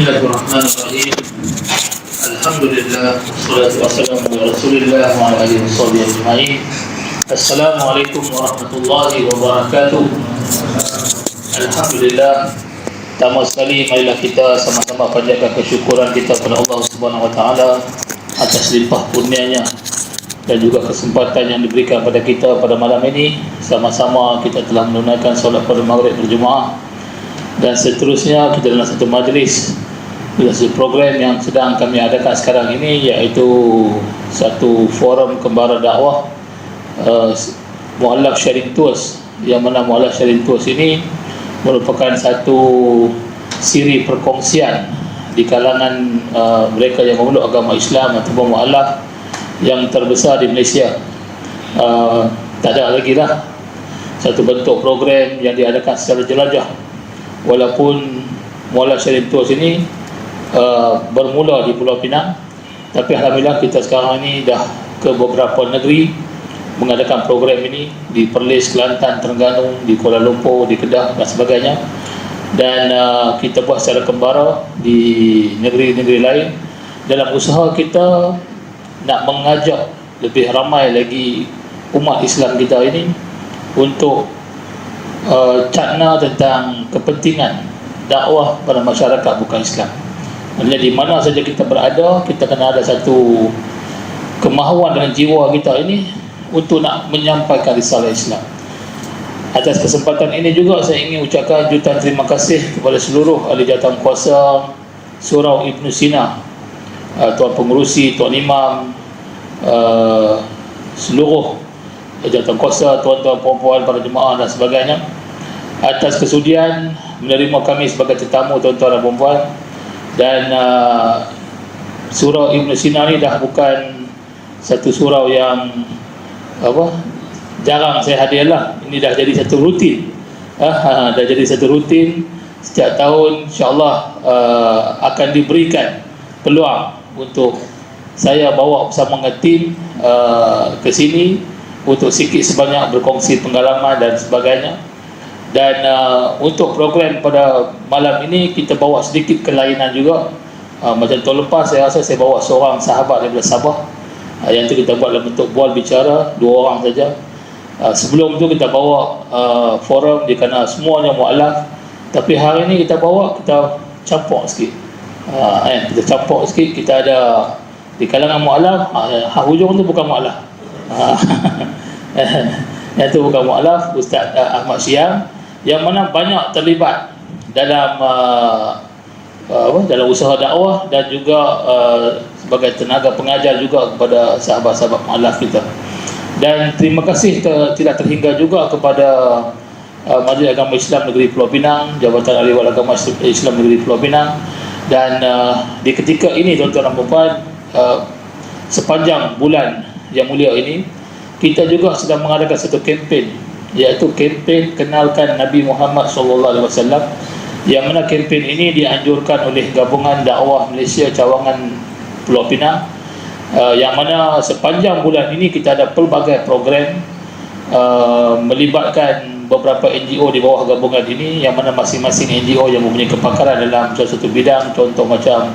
Bismillahirrahmanirrahim. Alhamdulillah, wassalatu wassalamu ala Rasulillah wa ala alihi washabihi ajma'in. Assalamualaikum warahmatullahi wabarakatuh. Alhamdulillah, pertama sekali marilah kita sama-sama panjatkan kesyukuran kita kepada Allah Subhanahu wa taala atas limpah kurnia-Nya dan juga kesempatan yang diberikan pada kita pada malam ini. Sama-sama kita telah menunaikan solat pada maghrib berjemaah, dan seterusnya kita dalam satu majlis, satu program yang sedang kami adakan sekarang ini, iaitu satu forum kembara dakwah Mu'allaf Sharing Tours, yang mana Mu'allaf Sharing Tours ini merupakan satu siri perkongsian di kalangan mereka yang memeluk agama Islam ataupun mu'allaf yang terbesar di Malaysia. Tak ada lagi lah satu bentuk program yang diadakan secara jelajah. Walaupun Mu'allaf Sharing Tours ini bermula di Pulau Pinang, tapi alhamdulillah kita sekarang ini dah ke beberapa negeri mengadakan program ini, di Perlis, Kelantan, Terengganu, di Kuala Lumpur, di Kedah dan sebagainya. Dan kita buat secara kembara di negeri-negeri lain dalam usaha kita nak mengajak lebih ramai lagi umat Islam kita ini untuk cakna tentang kepentingan dakwah pada masyarakat bukan Islam. Maksudnya di mana saja kita berada, kita kena ada satu kemahuan dengan jiwa kita ini untuk nak menyampaikan risalah Islam. Atas kesempatan ini juga saya ingin ucapkan jutaan terima kasih kepada seluruh ahli jawatankuasa Surau Ibn Sina, Tuan Pengerusi, Tuan Imam, seluruh jawatankuasa, tuan-tuan, puan-puan, para jemaah dan sebagainya, atas kesudian menerima kami sebagai tetamu, tuan-tuan dan puan-puan. Dan Surau Ibn Sina ni dah bukan satu surau yang jarang saya hadir lah. Ini dah jadi satu rutin. Dah jadi satu rutin. Setiap tahun insyaAllah akan diberikan peluang untuk saya bawa bersama dengan tim ke sini untuk sikit sebanyak berkongsi pengalaman dan sebagainya. Dan untuk program pada malam ini kita bawa sedikit kelainan juga. Macam tahun lepas saya rasa saya bawa seorang sahabat daripada Sabah. Yang tu kita buat dalam bentuk bual bicara, 2 orang saja. Sebelum tu kita bawa forum di kana semuanya mu'allaf. Tapi hari ni kita bawa, kita campur sikit. Kita campur sikit, kita ada di kalangan mu'allaf, hujung tu bukan mu'allaf. Yang tu bukan mu'allaf, Ustaz Ahmad Syam, yang mana banyak terlibat dalam dalam usaha dakwah dan juga sebagai tenaga pengajar juga kepada sahabat-sahabat mu'allaf kita. Dan terima kasih tidak terhingga juga kepada Majlis Agama Islam Negeri Pulau Pinang, Jabatan Ahli Wal Agama Islam Negeri Pulau Pinang. Dan di ketika ini, tuan-tuan dan puan-puan, sepanjang bulan yang mulia ini, kita juga sedang mengadakan satu kempen, iaitu kempen Kenalkan Nabi Muhammad SAW, yang mana kempen ini dianjurkan oleh Gabungan Dakwah Malaysia Cawangan Pulau Pinang, yang mana sepanjang bulan ini kita ada pelbagai program melibatkan beberapa NGO di bawah gabungan ini, yang mana masing-masing NGO yang mempunyai kepakaran dalam satu bidang. Contoh macam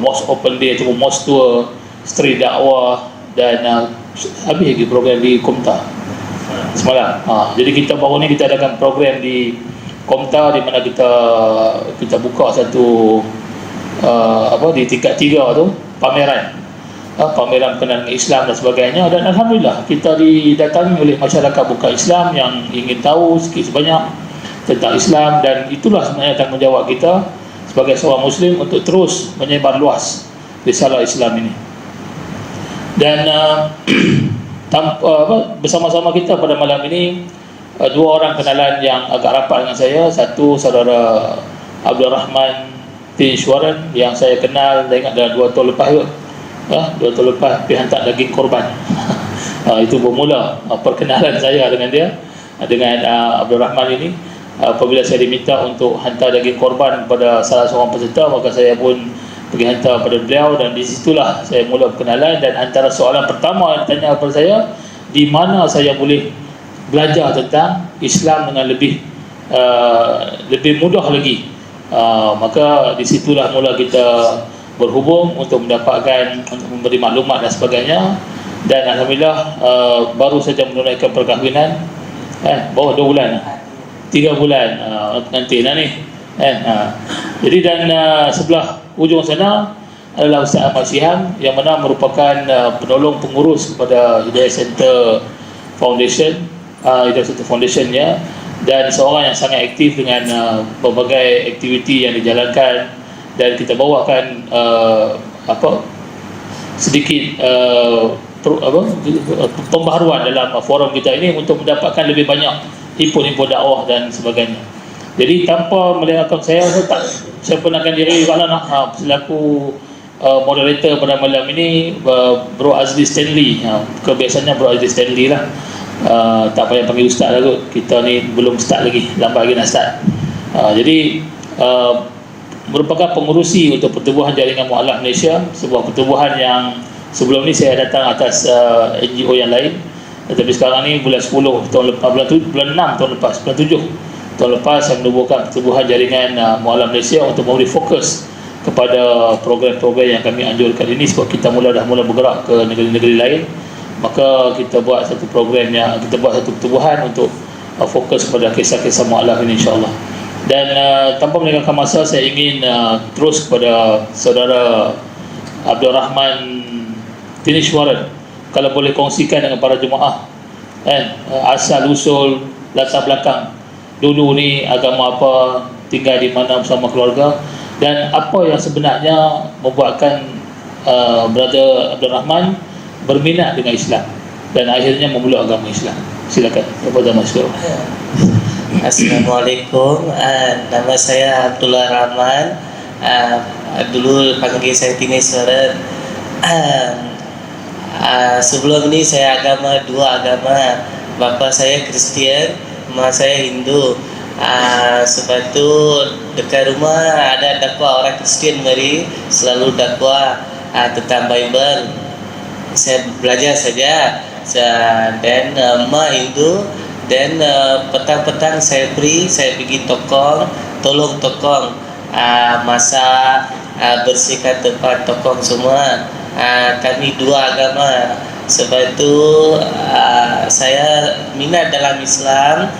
Mosque Open Day ataupun Mosque Tour, Street Dakwah, dan habis lagi program di Komta semalam. Jadi kita baru ni kita adakan program di Komta, di mana kita buka satu di tingkat 3 tu, pameran berkenaan dengan Islam dan sebagainya. Dan alhamdulillah kita didatangi oleh masyarakat bukan Islam yang ingin tahu sikit sebanyak tentang Islam, dan itulah sebenarnya tanggungjawab kita sebagai seorang Muslim untuk terus menyebar luas risalah Islam ini. Dan bersama-sama kita pada malam ini 2 orang kenalan yang agak rapat dengan saya. Satu, saudara Abdul Rahman Tishwaran, yang saya kenal dah ingat dah 2 tahun lepas kot. 2 tahun lepas pergi hantar daging korban. Itu bermula perkenalan saya dengan dia, dengan Abdul Rahman ini. Apabila saya diminta untuk hantar daging korban kepada salah seorang peserta, maka saya pun pergi hantar pada beliau, dan di situlah saya mula perkenalan. Dan antara soalan pertama yang ditanya kepada saya, di mana saya boleh belajar tentang Islam dengan lebih mudah lagi Maka disitulah mula kita berhubung untuk mendapatkan, untuk memberi maklumat dan sebagainya. Dan alhamdulillah baru saja menunaikan perkahwinan, bawah 2 bulan, 3 bulan nanti ni jadi. Dan sebelah ujung sana adalah Ustaz Ahmad Syiham, yang mana merupakan penolong pengurus kepada Hidayah Center Foundation, Hidayah Center Foundation-nya, dan seorang yang sangat aktif dengan berbagai aktiviti yang dijalankan. Dan kita bawakan sedikit pembaharuan dalam forum kita ini untuk mendapatkan lebih banyak himpun-himpun dakwah dan sebagainya. Jadi tanpa melengahkan saya penangkan diri selaku moderator pada malam ini, Bro Azli Stanley. Kebiasaannya Bro Azli Stanley lah. Tak payah panggil ustaz lah kot. Kita ni belum start lagi, lambat lagi nak start. Jadi merupakan pengurusi untuk Pertubuhan Jaringan Mu'alaf Malaysia, sebuah pertubuhan yang sebelum ni saya datang atas NGO yang lain, tetapi sekarang ni bulan 10 tahun lepas, bulan 6 tahun lepas, bulan 7 tahun lepas, saya menubuhkan Pertubuhan Jaringan Mu'alaf Malaysia untuk memberi fokus kepada program-program yang kami anjurkan ini. Sebab kita dah mula bergerak ke negeri-negeri lain, maka kita buat satu program kita buat satu pertubuhan untuk fokus kepada kisah-kisah mu'alaf ini, insyaAllah. Dan tanpa melengahkan masa, saya ingin terus kepada saudara Abdul Rahman Tinishwaran, kalau boleh kongsikan dengan para jemaah asal usul, latar belakang dulu ni agama apa, tinggal di mana bersama keluarga, dan apa yang sebenarnya membuatkan Brother Abdul Rahman berminat dengan Islam dan akhirnya memeluk agama Islam. Silakan kepada Mas Syur. Assalamualaikum. Nama saya Abdullah Rahman. Dulu panggil saya Tinishwaran. Sebelum ini saya dua agama. Bapa saya Kristian, mak saya Hindu. Sebab tu dekat rumah ada dakwah orang Kristian mari, selalu dakwah tentang Bible. Saya belajar saja. Dan mak Hindu. Dan petang-petang saya pergi tolong tokong, masak, bersihkan tempat, tokong semua. Kami dua agama. Sebab itu saya minat dalam Islam.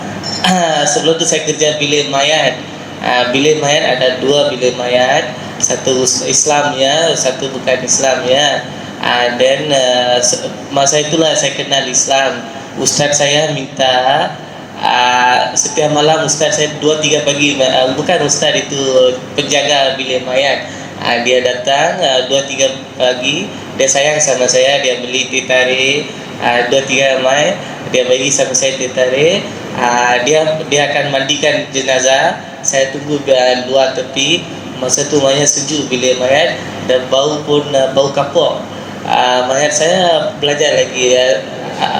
Sebelum tu saya kerja bilik mayat. Bilik mayat ada 2 bilik mayat, satu Islamnya, satu bukan Islamnya. Dan masa itulah saya kenal Islam. Ustaz saya minta setiap malam, ustaz saya 2-3 pagi, bukan ustaz itu, penjaga bilik mayat, dia datang 2-3 pagi, dia sayang sama saya, dia beli teh tarik 2-3 mai, dia bagi sama saya teh tarik. Dia akan mandikan jenazah, saya tunggu luar tepi. Masa tu mayat sejuk bilik mayat, dan bau pun bau kapur. Mayat saya belajar lagi,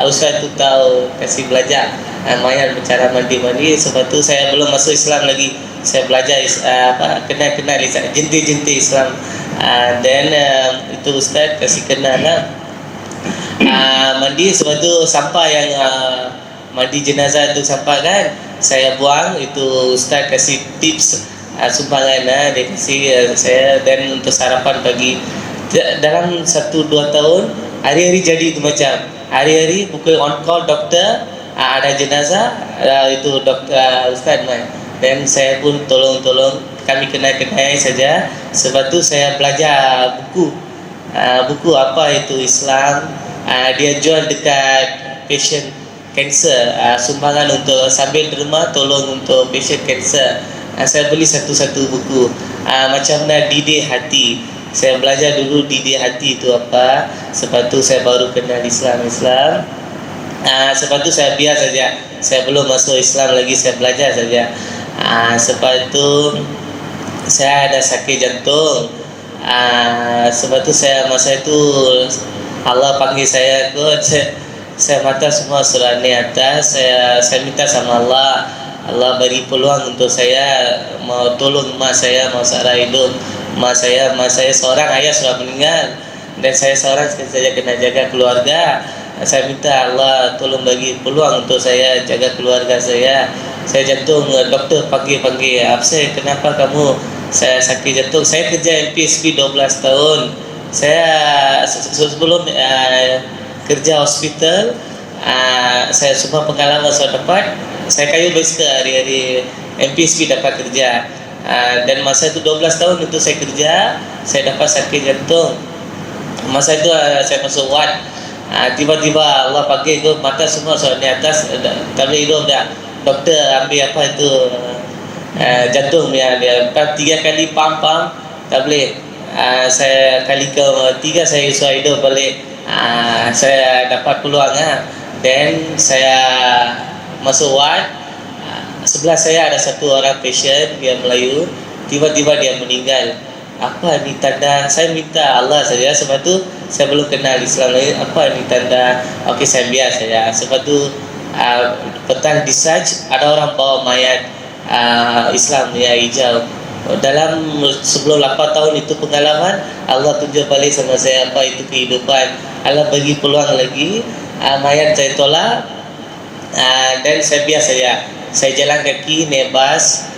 ustaz tu tahu kasih belajar mayat cara mandi. Sebab tu saya belum masuk Islam lagi, saya belajar kenal jentik Islam. Dan itu ustaz kasih kenal mandi. Sebab tu sampah yang mandi jenazah tu sampah kan, saya buang. Itu ustaz kasih tips sumbangan, dia kasih saya. Dan untuk sarapan pagi dalam 1-2 tahun, hari-hari jadi itu macam hari-hari pukul on call doktor, ada jenazah, itu doktor ustaz mai. Dan saya pun tolong kami kenal saja. Sebab tu saya belajar buku apa itu Islam. Dia jual dekat patient cancer, sumbangan untuk sambil di rumah tolong untuk patient cancer. Saya beli satu-satu buku. Macam mana didik hati, saya belajar dulu didik hati itu apa. Sebab tu saya baru kenal Islam. Sebab tu saya biar saja, saya belum masuk Islam lagi, saya belajar saja. Sebab tu saya ada sakit jantung. Sebab tu saya masa itu Allah panggil saya kot. Saya mata semua surat ni atas. Saya minta sama Allah beri peluang untuk saya mau tolong mak saya, mau sarah hidup. Mak saya seorang, ayah sudah meninggal, dan saya seorang saja kena jaga keluarga. Saya minta Allah tolong bagi peluang untuk saya jaga keluarga saya. saya jantung, doktor panggil absen, kenapa kamu? Saya sakit jantung. Saya kerja MPSP 12 tahun. Saya sebelum kerja hospital, saya semua pengalaman saya dapat. Saya kayu bicycle hari-hari MPSP dapat kerja. Dan masa itu 12 tahun itu saya kerja, saya dapat sakit jantung. Masa itu saya masuk ward. Tiba-tiba Allah panggil ke mata semua soal di atas, tak boleh hidup dah. Doktor ambil apa itu jantung ya, dia 3 kali pam tak boleh. Saya kali ke-3 saya usah hidup balik. Saya dapat peluang dan saya masuk ward. Sebelah saya ada satu orang pasien, dia Melayu. Tiba-tiba dia meninggal. Apa ni tanda? Saya minta Allah saja. Sebab tu saya belum kenal Islam lagi. Apa ni tanda? Okey, saya biar saja. Sebab tu petang discharge ada orang bawa mayat Islam ya hijau. Dalam sebelum 8 tahun itu pengalaman, Allah tunjuk balik sama saya apa itu kehidupan. Allah bagi peluang lagi. Mayat saya tolak, dan saya biar saja. Saya jalan kaki naik bas.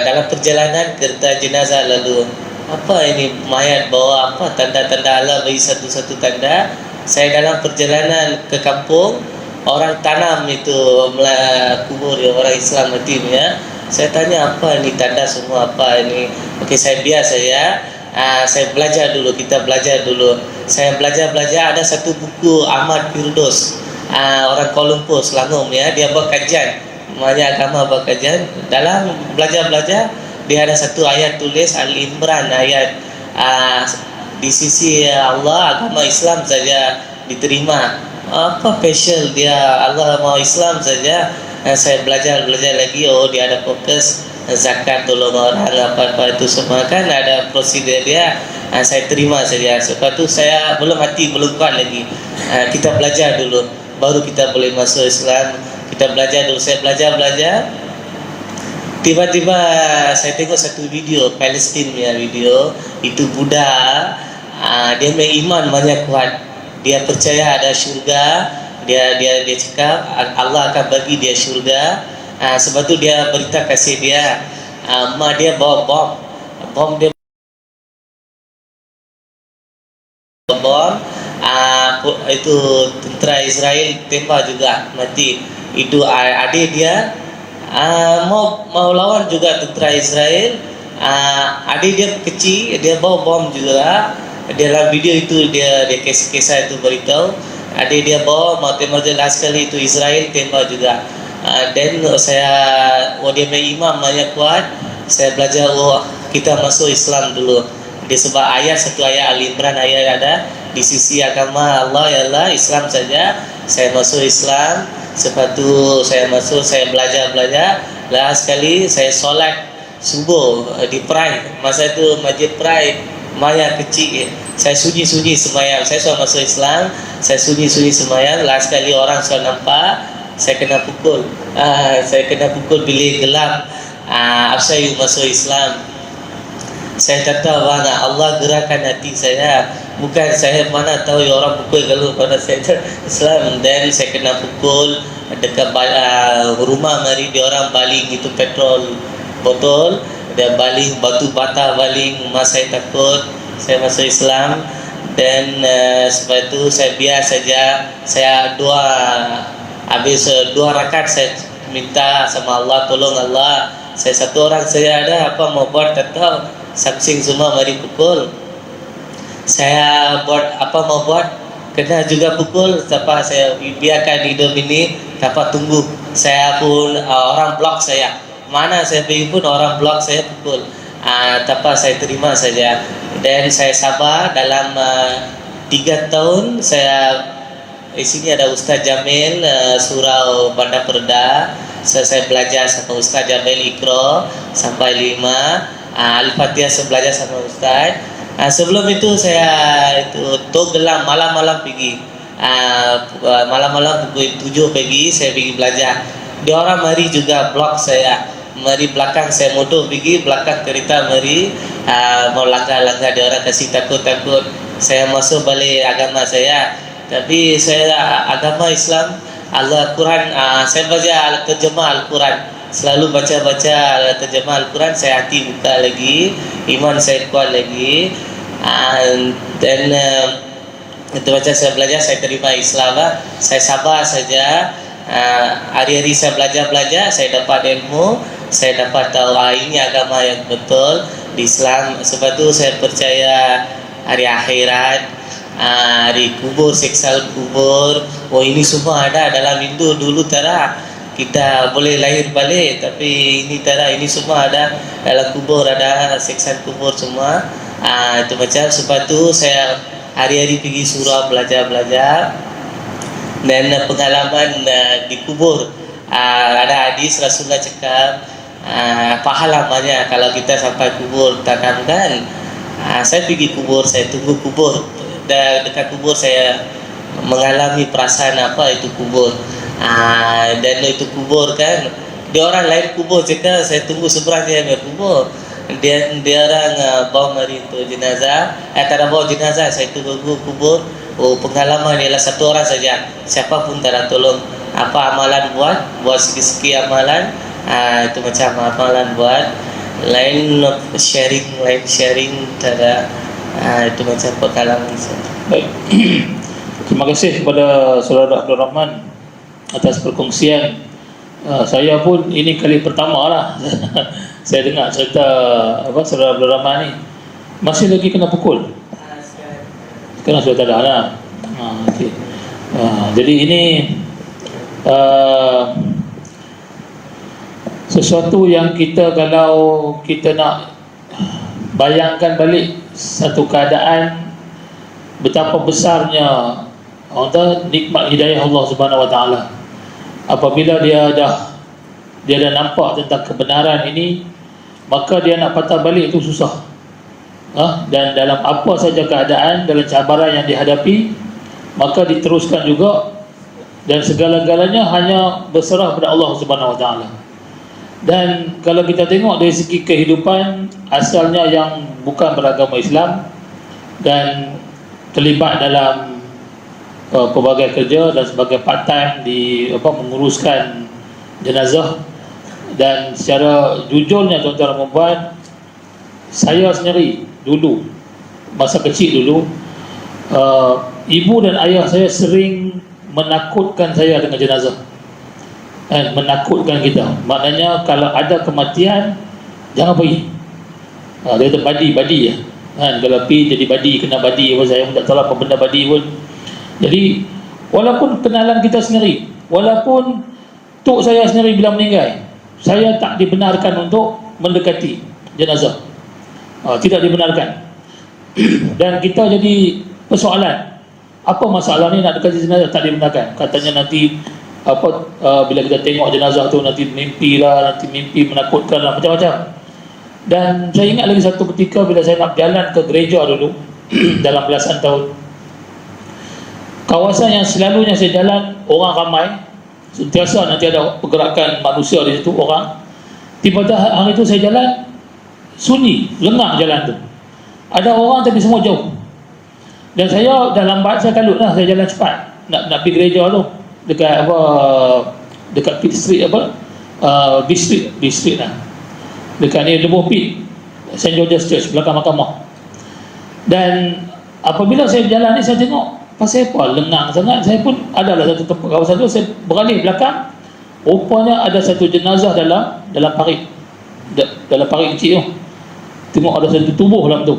Dalam perjalanan kereta jenazah lalu, apa ini mayat bawa apa tanda-tanda Allah bagi satu-satu tanda. Saya dalam perjalanan ke kampung, orang tanam itu kubur ya, orang Islam mati ya. Saya tanya apa ini tanda semua, apa ini? Okey, saya biar saja. Saya belajar dulu, kita belajar dulu. Saya belajar ada satu buku Ahmad Firdaus, orang Kuala Lumpur Selangor ya, dia buat kajian banyak agama, buat kajian. Dalam belajar dia ada satu ayat tulis Al-Imran ayat di sisi Allah agama Islam saja diterima. Apa special dia Allah mau Islam saja. Saya belajar lagi, oh dia ada fokus zakat, tolong orang, apa-apa itu semua kan ada prosedur dia. Saya terima saja. Sebab tu saya belum hati, belum kuat lagi. Kita belajar dulu, baru kita boleh masuk Islam. Kita belajar dulu. Saya belajar. Tiba-tiba saya tengok satu video Palestin ya, video itu Buddha. Dia beriman banyak kuat. Dia percaya ada syurga. Dia cakap Allah akan bagi dia syurga. Sebab tu dia berita kasih dia. Mak dia bawa bom dia bom. Itu tentera Israel tembak juga mati. Itu adik dia mau lawan juga tentera Israel. Adik dia kecil, dia bawa bom juga. Dalam video itu dia kisah itu beritahu adik dia bawa mau tembak last kali itu Israel tembak juga. Dan saya dia imam banyak kuat. Saya belajar kita masuk Islam dulu. Dia sebab satu ayat Al-Imran ayat ada di sisi agama Allah ya Allah Islam saja. Saya masuk Islam. Sebab tu saya masuk, saya belajar. Last sekali saya solat subuh di Pride. Masa itu Masjid Pride maya kecil. Saya sunyi semayang. Saya sudah masuk Islam. Saya sunyi semayang. Last sekali orang sudah nampak, saya kena pukul. Saya kena pukul bila gelap. Saya masuk Islam. Saya kata mana Allah gerakan hati saya. Bukan saya mana tahu orang pukul kalau pada saya Islam. Dan saya kena pukul dekat rumah mari dia orang baling itu petrol botol. Dia baling batu bata baling. Saya takut. Saya masuk Islam. Dan sebab itu saya biar saja. Saya habis 2 rakaat saya minta sama Allah, tolong Allah. Saya satu orang saya ada apa mau buat tak tahu. Saksing semua mari pukul. Saya buat apa mau buat kena juga pukul. Siapa saya biarkan hidup ini dapat tunggu. Saya pun orang blok saya. Mana saya pergi pun orang blok saya pukul. Tapi saya terima saja. Dan saya sabar dalam 3 tahun saya di sini ada Ustaz Jamil surau Bandar Perda. Saya belajar sama Ustaz Jamil Iqra sampai 5. Al-Fatihah saya belajar sama Ustaz. Sebelum itu saya Toggelam malam-malam pergi. Malam-malam pukul 7 pagi saya pergi belajar. Dia orang mari juga blok saya. Mari belakang saya motor pergi, belakang kereta mari mau langkah-langkah, dia orang kasih takut-takut. Saya masuk balik agama saya. Tapi saya agama Islam, Allah Quran, saya baca terjemah Al-Quran. selalu baca-baca terjemah Al-Quran, saya hati buka lagi, iman saya kuat lagi. Dan itu macam saya belajar, saya terima Islam, saya sabar saja. Hari-hari saya belajar, saya dapat ilmu, saya dapat tahu ini agama yang betul di Islam. Sebab itu saya percaya hari akhirat, hari kubur, siksa kubur. Oh, ini semua ada dalam Hindu. Dulu tara kita boleh lahir balik, tapi ini tara, ini semua ada dalam kubur, ada siksa kubur semua. Itu macam. Sebab itu saya hari-hari pergi surau belajar. Dan pengalaman di kubur, ada hadis Rasulullah cakap, pahala banyak kalau kita sampai kubur. Takkan saya pergi kubur, saya tunggu kubur. Dekat kubur saya mengalami perasaan apa itu kubur. Dan itu kubur kan, dia orang lain kubur cakap, saya tunggu seberang dia kubur. Dia orang bawa mari itu jenazah, tak ada bawa jenazah, saya tunggu kubur. Oh, pengalaman ialah satu orang saja, siapapun tak ada tolong. Apa amalan buat segi-segi amalan, itu macam amalan buat, lain sharing tak ada. Itu macam pengalaman saya. Baik. Terima kasih kepada Saudara Abdul Rahman atas perkongsian. Saya pun ini kali pertama lah saya dengar cerita Saudara Abdul Rahman ni. Masih lagi kena pukul? Sekarang sudah tak ada lah. Okay. Jadi ini sesuatu yang kita, kalau kita nak bayangkan balik satu keadaan betapa besarnya nikmat hidayah Allah Subhanahu Wa Taala, apabila dia dah nampak tentang kebenaran ini, maka dia nak patah balik itu susah. Dan dalam apa saja keadaan, dalam cabaran yang dihadapi, maka diteruskan juga, dan segala-galanya hanya berserah pada Allah Subhanahu Wa Taala. Dan kalau kita tengok dari segi kehidupan asalnya yang bukan beragama Islam dan terlibat dalam pelbagai kerja dan sebagai part time di menguruskan jenazah, dan secara jujurnya tuan-tuan dan puan, saya sendiri dulu, masa kecil dulu, ibu dan ayah saya sering menakutkan saya dengan jenazah. Menakutkan kita, maknanya kalau ada kematian jangan pergi. Dia kata badi ya. Kalau pergi jadi badi, kena badi. Saya pun tak tahu apa benda badi pun. Jadi walaupun kenalan kita sendiri, walaupun tok saya sendiri bila meninggal, saya tak dibenarkan untuk mendekati jenazah. Tidak dibenarkan. Dan kita jadi persoalan, apa masalah ni nak dekati jenazah tak dibenarkan. Katanya nanti bila kita tengok jenazah tu nanti mimpi menakutkan lah, macam-macam. Dan saya ingat lagi satu ketika bila saya nak jalan ke gereja dulu dalam belasan tahun, kawasan yang selalunya saya jalan orang ramai, sentiasa nanti ada pergerakan manusia di situ orang. Tiba-tiba hari itu saya jalan sunyi, lengang jalan tu, ada orang tapi semua jauh. Dan saya dah lambat, saya kalut lah, saya jalan cepat nak pergi gereja tu, dekat Pitt Street District lah, dekat ni Lebuh Pitt, St. George's Church, belakang mahkamah. Dan apabila saya berjalan ni, saya tengok pasal apa lengang sangat. Saya pun adalah satu tempat kawasan tu, saya beralih belakang, rupanya ada satu jenazah dalam parit, dalam parit kecil tu. Tengok ada satu tubuh dalam tu.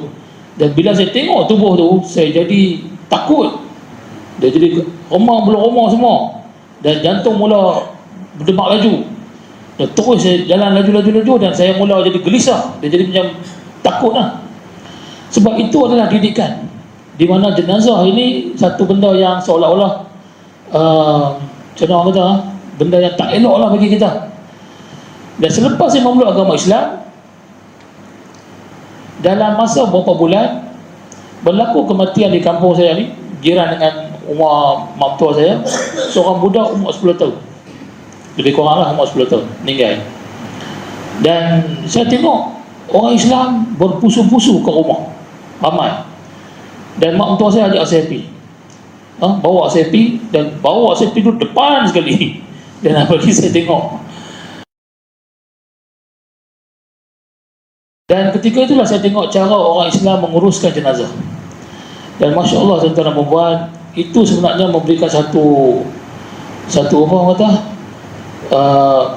Dan bila saya tengok tubuh tu, saya jadi takut. Dia jadi remang semua, dan jantung mula berdemak laju. Dan terus saya jalan laju, dan saya mula jadi gelisah. Dia jadi macam takut lah. Sebab itu adalah didikan, di mana jenazah ini satu benda yang seolah-olah macam orang kata, benda yang tak elok lah bagi kita. Dan selepas saya memeluk agama Islam, dalam masa beberapa bulan berlaku kematian di kampung saya ni, jiran dengan rumah mak tua saya, seorang budak umur 10 tahun, lebih kurang lah umur 10 tahun, meninggal. Dan saya tengok orang Islam berpusu-pusu ke rumah, ramai. Dan mak tua saya ajak saya pergi, bawa saya pergi, dan bawa saya pergi tu depan sekali. Dan apalagi saya tengok ketika itulah saya tengok cara orang Islam menguruskan jenazah. Dan Masya Allah tuan-tuan dan puan, itu sebenarnya memberikan satu apa orang kata,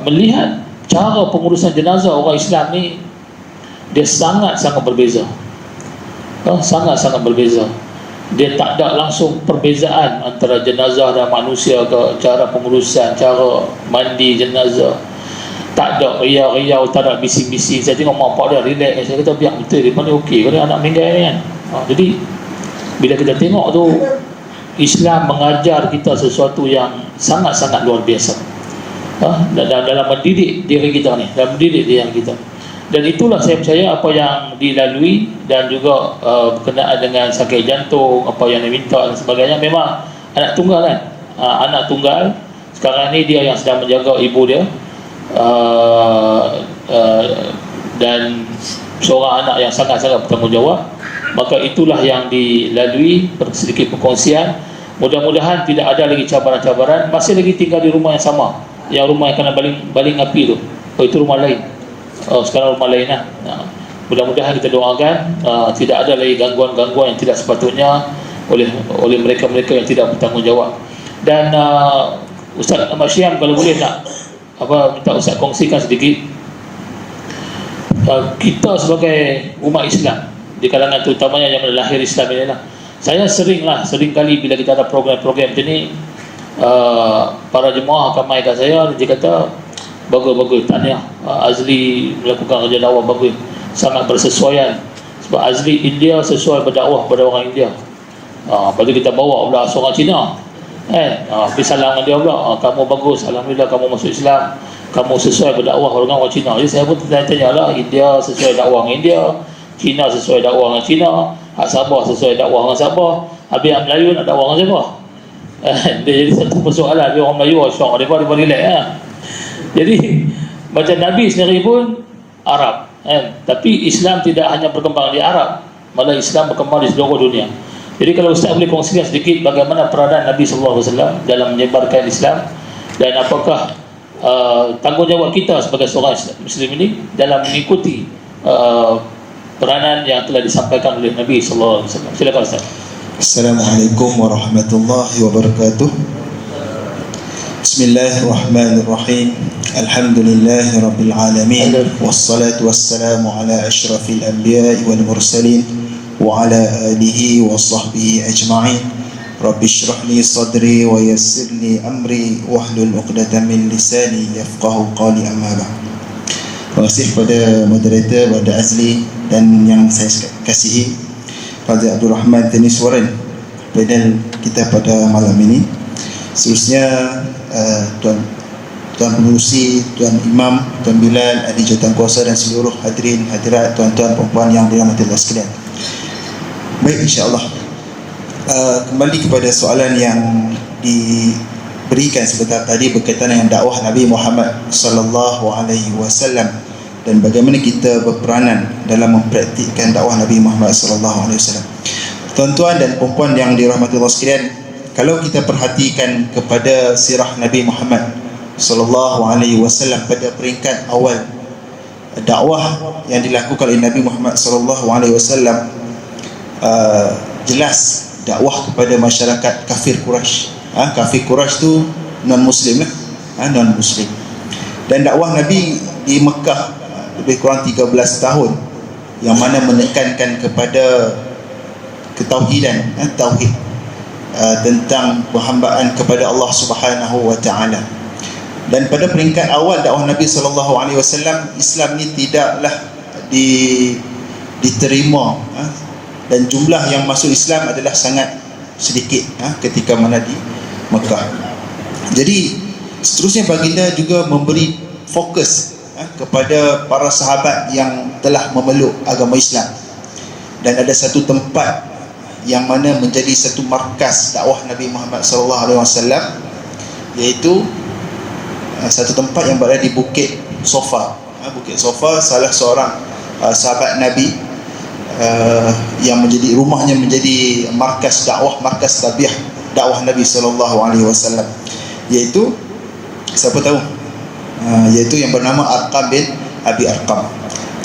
melihat cara pengurusan jenazah orang Islam ni, dia sangat-sangat berbeza. Sangat-sangat berbeza. Dia tak ada langsung perbezaan antara jenazah dan manusia ke, cara pengurusan, cara mandi jenazah. Tak ada riau-riau, tak ada bising-bising. Saya tengok mak pak dia relax. Saya kata biar betul dia mana okey kalau anak meninggal ni kan. Jadi bila kita tengok tu, Islam mengajar kita sesuatu yang sangat-sangat luar biasa. Dalam mendidik diri kita ni, dalam mendidik diri kita. Dan itulah saya percaya apa yang dilalui dan juga berkenaan dengan sakit jantung, apa yang diminta dan sebagainya, memang anak tunggal kan. Anak tunggal sekarang ni dia yang sedang menjaga ibu dia, dan seorang anak yang sangat-sangat bertanggungjawab. Maka itulah yang dilalui, sedikit perkongsian. Mudah-mudahan tidak ada lagi cabaran-cabaran. Masih lagi tinggal di rumah yang sama, yang rumah yang kena baling api tu. Itu rumah lain. Sekarang rumah lain lah. Mudah-mudahan kita doakan tidak ada lagi gangguan-gangguan yang tidak sepatutnya oleh mereka-mereka yang tidak bertanggungjawab. Dan Ustaz Ahmad Syiam, kalau boleh nak minta Ustaz kongsikan sedikit, kita sebagai umat Islam di kalangan terutamanya yang lahir Islam ini lah, saya sering kali bila kita ada program-program macam ni, para jemaah akan mai kat saya, dia kata bagus, tahniah, Azli melakukan kerja dakwah bagus, sangat bersesuaian. Sebab Azli India sesuai berdakwah pada orang India. Lepas tu kita bawa pula seorang Cina kan, pergi salam dengan dia pula, kamu bagus, alhamdulillah kamu masuk Islam, kamu sesuai berdakwah dengan orang Cina. Jadi saya pun tanya lah, India sesuai dakwah dengan India, Cina sesuai dakwah dengan Cina, hak Sabah sesuai dakwah dengan Sabah, habis hak Melayu nak dakwah dengan siapa? Dia jadi satu persoalan. Dia orang Melayu syok, dia relax lah. Jadi macam Nabi sendiri pun Arab kan? Tapi Islam tidak hanya berkembang di Arab, malah Islam berkembang di seluruh dunia. Jadi kalau Ustaz boleh kongsikan sedikit bagaimana peranan Nabi SAW dalam menyebarkan Islam, dan apakah tanggungjawab kita sebagai seorang Muslim ini dalam mengikuti peranan yang telah disampaikan oleh Nabi SAW. Silakan Ustaz. Assalamualaikum warahmatullahi wabarakatuh. Bismillahirrahmanirrahim. Alhamdulillahi rabbil alamin. Wassalatu wassalamu ala ashrafil anbiya'i wal mursalin wa ala alihi wa sahbihi ajma'in. Rabbi shrah li sadri wa yassir li amri wahlul 'uqdatam min lisani yafqahu qawli, amma ba'd. Terima kasih kepada moderator, pada Azli, dan yang saya kasihi Fadil Abdul Rahman Tenis Warren, panel kita pada malam ini. Seterusnya Tuan Pengurusi, Tuan Imam, Tuan Bilal, Adik Jawatankuasa dan seluruh hadirin hadirat, tuan-tuan perempuan yang dirahmati Allah sekalian. Baik, insya-Allah kembali kepada soalan yang diberikan sebentar tadi berkaitan dengan dakwah Nabi Muhammad sallallahu alaihi wasallam dan bagaimana kita berperanan dalam mempraktikkan dakwah Nabi Muhammad sallallahu alaihi wasallam. Tuan-tuan dan puan-puan yang dirahmati Allah sekalian, kalau kita perhatikan kepada sirah Nabi Muhammad sallallahu alaihi wasallam pada peringkat awal dakwah yang dilakukan oleh Nabi Muhammad sallallahu alaihi wasallam, jelas dakwah kepada masyarakat kafir Quraisy. Kafir Quraisy tu non-muslim lah, non-muslim. Dan dakwah Nabi di Mekah lebih kurang 13 tahun, yang mana menekankan kepada ketauhidan, tauhid, tentang perhambaan kepada Allah Subhanahu wa taala. Dan pada peringkat awal dakwah Nabi sallallahu alaihi wasallam, Islam ni tidaklah diterima, dan jumlah yang masuk Islam adalah sangat sedikit ketika mana di Mekah. Jadi seterusnya baginda juga memberi fokus kepada para sahabat yang telah memeluk agama Islam, dan ada satu tempat yang mana menjadi satu markas dakwah Nabi Muhammad sallallahu alaihi wasallam, iaitu satu tempat yang berada di Bukit Sofa. Bukit Sofa salah seorang sahabat Nabi yang menjadi rumahnya, menjadi markas dakwah, markas tabiah dakwah Nabi sallallahu alaihi wasallam, iaitu siapa tahu, iaitu yang bernama Arqam bin Abi Arqam.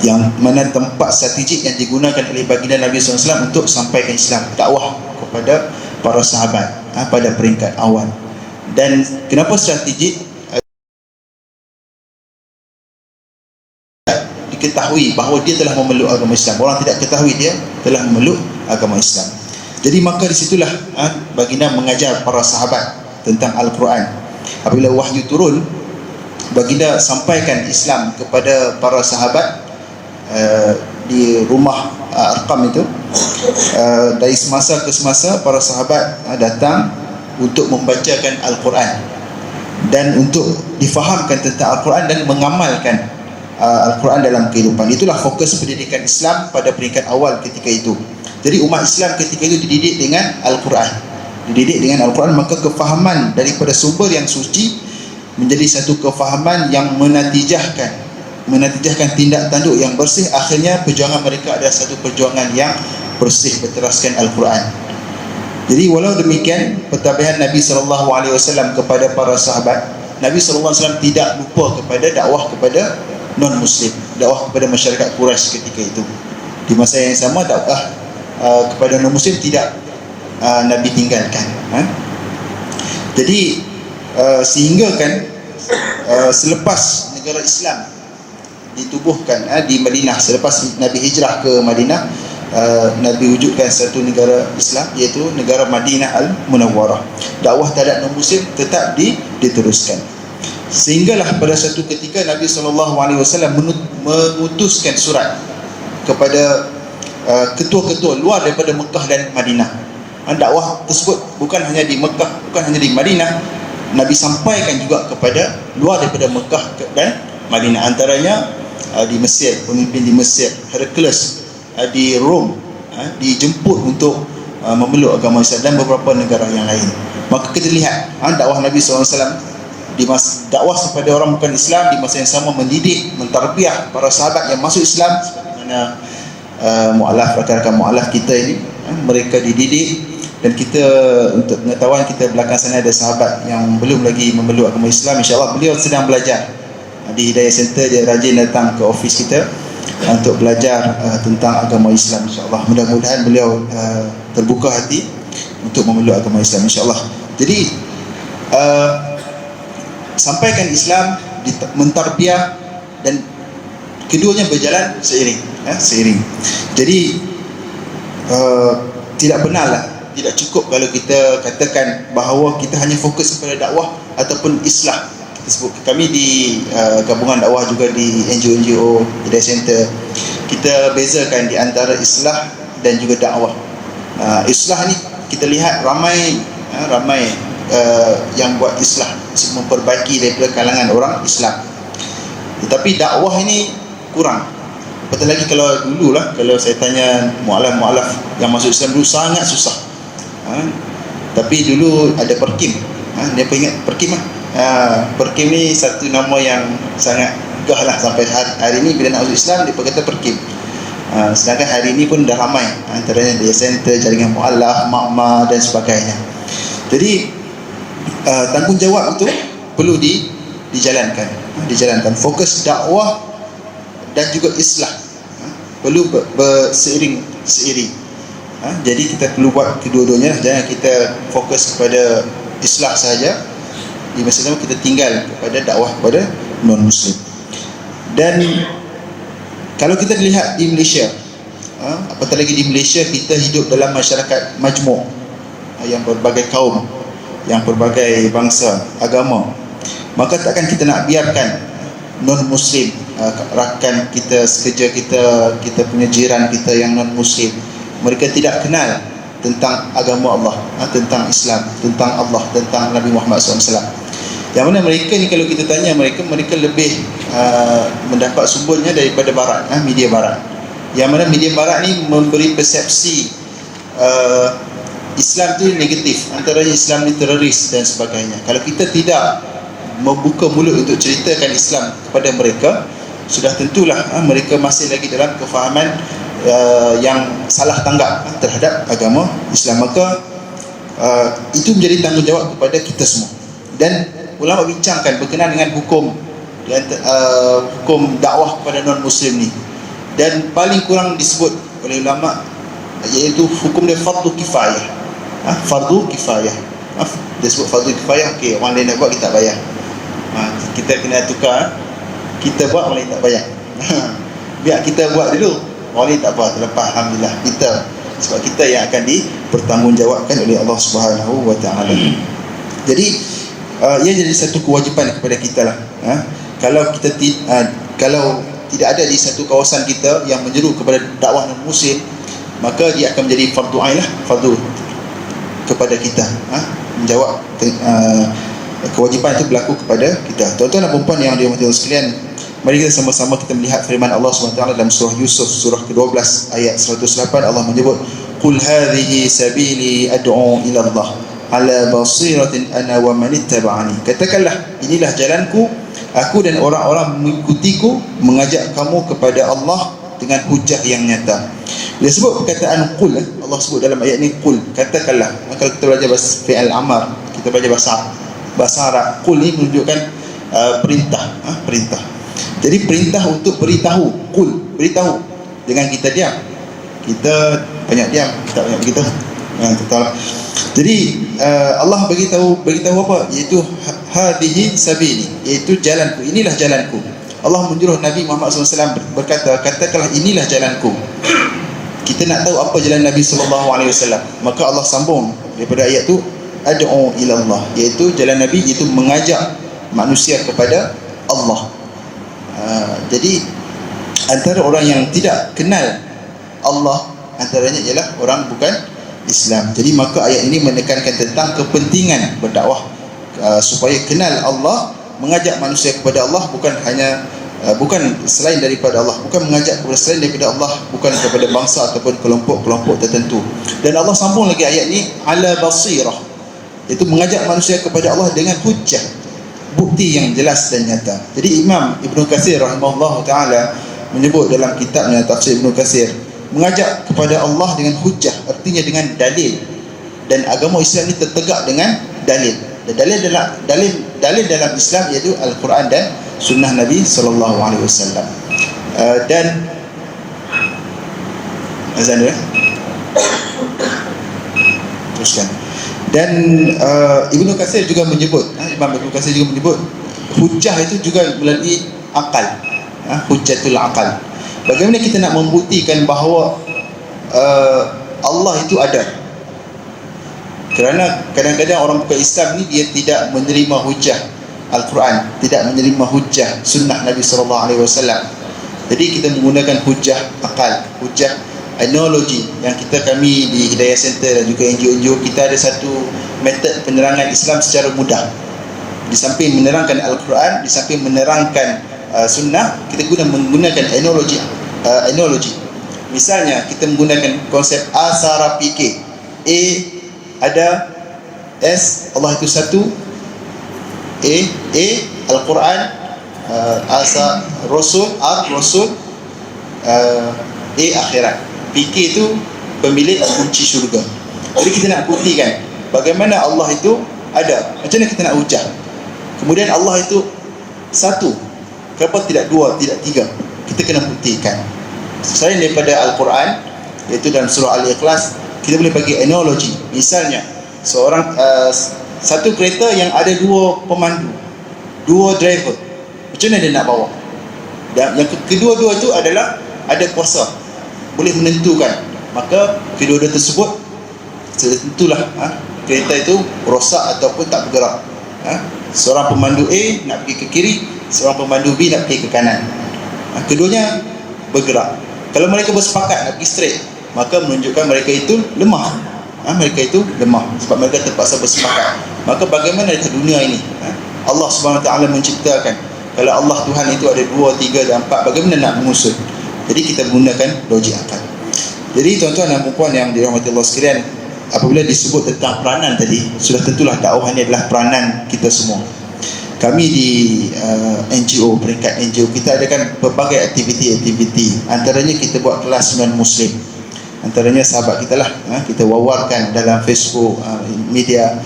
yang mana tempat strategik yang digunakan oleh baginda Nabi SAW untuk sampaikan Islam, dakwah kepada para sahabat pada peringkat awal. Dan kenapa strategik? Diketahui bahawa dia telah memeluk agama Islam. Orang tidak ketahui dia telah memeluk agama Islam. Jadi maka disitulah baginda mengajar para sahabat tentang Al-Quran. Apabila wahyu turun, baginda sampaikan Islam kepada para sahabat di rumah Arqam itu. Dari semasa ke semasa para sahabat datang untuk membacakan Al-Quran dan untuk difahamkan tentang Al-Quran dan mengamalkan Al-Quran dalam kehidupan. Itulah fokus pendidikan Islam pada peringkat awal ketika itu. Jadi umat Islam ketika itu dididik dengan Al-Quran. Dididik dengan Al-Quran, maka kefahaman daripada sumber yang suci menjadi satu kefahaman yang menatijahkan tindak tanduk yang bersih. Akhirnya perjuangan mereka adalah satu perjuangan yang bersih berteraskan Al-Quran. Jadi walau demikian, pentadbiran Nabi SAW kepada para sahabat, Nabi SAW tidak lupa kepada dakwah kepada non-Muslim, dakwah kepada masyarakat Quraisy ketika itu. Di masa yang sama, dakwah kepada non-Muslim tidak Nabi tinggalkan. Jadi sehingga kan selepas negara Islam ditubuhkan di Madinah, selepas Nabi hijrah ke Madinah, Nabi wujudkan satu negara Islam, iaitu negara Madinah Al-Munawwarah. Dakwah terhadap non-Muslim tetap diteruskan. Sehinggalah pada satu ketika Nabi SAW mengutuskan surat kepada ketua-ketua luar daripada Mekah dan Madinah. Dakwah tersebut bukan hanya di Mekah, bukan hanya di Madinah, Nabi sampaikan juga kepada luar daripada Mekah dan Madinah. Antaranya di Mesir, pemimpin di Mesir, Heraklius, di Rom, dijemput untuk memeluk agama Islam, dan beberapa negara yang lain. Maka kita lihat dakwah Nabi SAW dakwah kepada orang bukan Islam di masa yang sama mendidik, mentarbiah para sahabat yang masuk Islam, sebagaimana mu'alaf, rakan-rakan mu'alaf kita ini, mereka dididik. Dan kita, untuk pengetahuan kita, belakang sana ada sahabat yang belum lagi memeluk agama Islam. InsyaAllah beliau sedang belajar di Hidayah Center. Dia rajin datang ke office kita untuk belajar tentang agama Islam. InsyaAllah mudah-mudahan beliau terbuka hati untuk memeluk agama Islam, insyaAllah. Jadi sampaikan Islam, mentarbiah, dan keduanya berjalan seiring. Jadi tidak benarlah, tidak cukup kalau kita katakan bahawa kita hanya fokus kepada dakwah ataupun islah. Kami di gabungan dakwah juga di NGO Hidayah Center, kita bezakan di antara islah dan juga dakwah. Islah ni kita lihat ramai yang buat islah, memperbaiki daripada kalangan orang Islam. Tetapi dakwah ini kurang. Betul lagi kalau dululah, kalau saya tanya mu'alaf yang masuk Islam dulu sangat susah. Tapi dulu ada Perkim. Dia ingat Perkim lah. Perkim ni satu nama yang sangat gah lah sampai hari ini. Bila nak masuk Islam, dia kata Perkim. Sedangkan hari ini pun dah ramai, antaranya Hidayah Center, jaringan mu'alaf, makma dan sebagainya. Jadi tanggungjawab itu perlu dijalankan. Fokus dakwah dan juga islah perlu berseiring. Jadi kita perlu buat kedua-duanya. Jangan kita fokus kepada islah sahaja, di masa sama kita tinggal kepada dakwah kepada non-Muslim. Dan kalau kita lihat di Malaysia, apatah lagi di Malaysia, kita hidup dalam masyarakat majmuk yang berbagai kaum, yang berbagai bangsa, agama. Maka takkan kita nak biarkan non-Muslim, rakan kita, sekerja kita, kita punya jiran kita yang non-Muslim, mereka tidak kenal tentang agama Allah, tentang Islam, tentang Allah, tentang Nabi Muhammad SAW. Yang mana mereka ni, kalau kita tanya mereka lebih mendapat sumbernya daripada Barat, media Barat. Yang mana media Barat ni memberi persepsi Islam tu negatif, antaranya Islam ni teroris dan sebagainya. Kalau kita tidak membuka mulut untuk ceritakan Islam kepada mereka, sudah tentulah mereka masih lagi dalam kefahaman yang salah tanggap terhadap agama Islam. Maka itu menjadi tanggungjawab kepada kita semua. Dan ulama bincangkan berkenaan dengan hukum dakwah kepada non-Muslim ni. dan paling kurang disebut oleh ulama, iaitu hukum dia fardu kifayah. Fardu kifayah. Dia sebut fardu kifayah, okey, orang lain nak buat kita tak bayar. Kita kena tukar, kita buat, orang lain tak bayar. Biar kita buat dulu, orang lain tak apa, terlepas, alhamdulillah kita, sebab kita yang akan dipertanggungjawabkan oleh Allah Subhanahu wa taala. Jadi ia jadi satu kewajipan kepada kita lah. Kalau kita kalau tidak ada di satu kawasan kita yang menyeru kepada dakwah non-muslim, maka dia akan menjadi fardu ain lah, fardu kepada kita, menjawab kewajipan itu berlaku kepada kita. Tuan-tuan dan puan-puan yang dirahmati Allah sekalian, mari kita sama-sama kita melihat firman Allah SWT dalam surah Yusuf surah ke-12 ayat 108. Allah menyebut, qul hadhihi sabili ad'u ila Allah ala basiratin ana wa man ittaba'ani. Katakanlah, inilah jalanku, aku dan orang-orang mengikutiku, mengajak kamu kepada Allah dengan hujah yang nyata. Dia sebut perkataan qul, Allah sebut dalam ayat ni qul, katakanlah. Kalau kita belajar bahasa fi'il amar, kita belajar bahasa Arab, qul ni menunjukkan perintah, perintah. Jadi perintah untuk beritahu, qul, beritahu. Dengan kita diam, kita banyak diam, kita banyak beritahu. Jadi Allah beritahu apa? Iaitu hadhihi sabili, iaitu jalanku, inilah jalanku. Allah menyuruh Nabi Muhammad SAW berkata, katakanlah inilah jalanku. Kita nak tahu apa jalan Nabi SAW, maka Allah sambung daripada ayat tu, ad'u ila Allah, iaitu jalan Nabi, iaitu mengajak manusia kepada Allah. Jadi antara orang yang tidak kenal Allah, antaranya ialah orang bukan Islam. Jadi maka ayat ini menekankan tentang kepentingan berdakwah supaya kenal Allah, mengajak manusia kepada Allah, bukan hanya bukan selain daripada Allah, bukan mengajak kepada selain daripada Allah, bukan kepada bangsa ataupun kelompok-kelompok tertentu. Dan Allah sambung lagi ayat ini, ala basirah, iaitu mengajak manusia kepada Allah dengan hujjah, bukti yang jelas dan nyata. Jadi Imam Ibnu Katsir rahimahullah taala menyebut dalam kitabnya Tafsir Ibnu Katsir, mengajak kepada Allah dengan hujjah, artinya dengan dalil. Dan agama Islam ini tertegak dengan dalil. Dan dalil dalam Islam iaitu Al-Quran dan sunnah Nabi sallallahu alaihi wasallam. Dan azan ya. Teruskan. Dan Ibnu Katsir juga menyebut, Imam Ibnu Katsir juga menyebut hujjah itu juga melalui akal, hujjatul akal. Bagaimana kita nak membuktikan bahawa Allah itu ada? Kerana kadang-kadang orang bukan Islam ni dia tidak menerima hujjah Al-Quran, tidak menerima hujjah sunnah Nabi SAW. Jadi kita menggunakan hujjah akal, hujjah analogi. Yang kami di Hidayah Center dan juga NGO kita ada satu metod penerangan Islam secara mudah. Di samping menerangkan Al-Quran, di samping menerangkan sunnah, kita menggunakan analogi. Misalnya kita menggunakan konsep asara fikir. A ada, S Allah itu satu, A Al-Quran, asa Rasul, R Rasul, A akhirat. fikir itu pemilik kunci syurga. Jadi kita nak buktikan bagaimana Allah itu ada. Macam mana kita nak hujah? Kemudian Allah itu satu, kenapa tidak dua, tidak tiga? Kita kena buktikan. Selain daripada Al-Quran, iaitu dalam surah Al-Ikhlas, kita boleh bagi analogi. Misalnya seorang satu kereta yang ada dua pemandu, dua driver, macam mana dia nak bawa? Dan yang kedua-dua itu adalah ada kuasa, boleh menentukan. Maka kedua-dua tersebut tentulah kereta itu rosak ataupun tak bergerak. Seorang pemandu A nak pergi ke kiri, seorang pemandu B nak pergi ke kanan. Keduanya bergerak. Kalau mereka bersepakat nak pergi straight, maka menunjukkan mereka itu lemah. Mereka itu lemah sebab mereka terpaksa bersepakat. Maka bagaimana di dunia ini? Allah Subhanahu Wa Taala menciptakan, kalau Allah Tuhan itu ada 2, 3 dan 4, bagaimana nak mengusut? Jadi kita menggunakan logik akal. Jadi tuan-tuan dan puan yang dirahmati Allah sekalian, apabila disebut tentang peranan tadi, sudah tentulah dakwah ini adalah peranan kita semua. Kami di NGO, peringkat NGO, kita adakan berbagai aktiviti. Antaranya kita buat kelas non-Muslim. Antaranya sahabat kita lah, kita wawarkan dalam Facebook, media.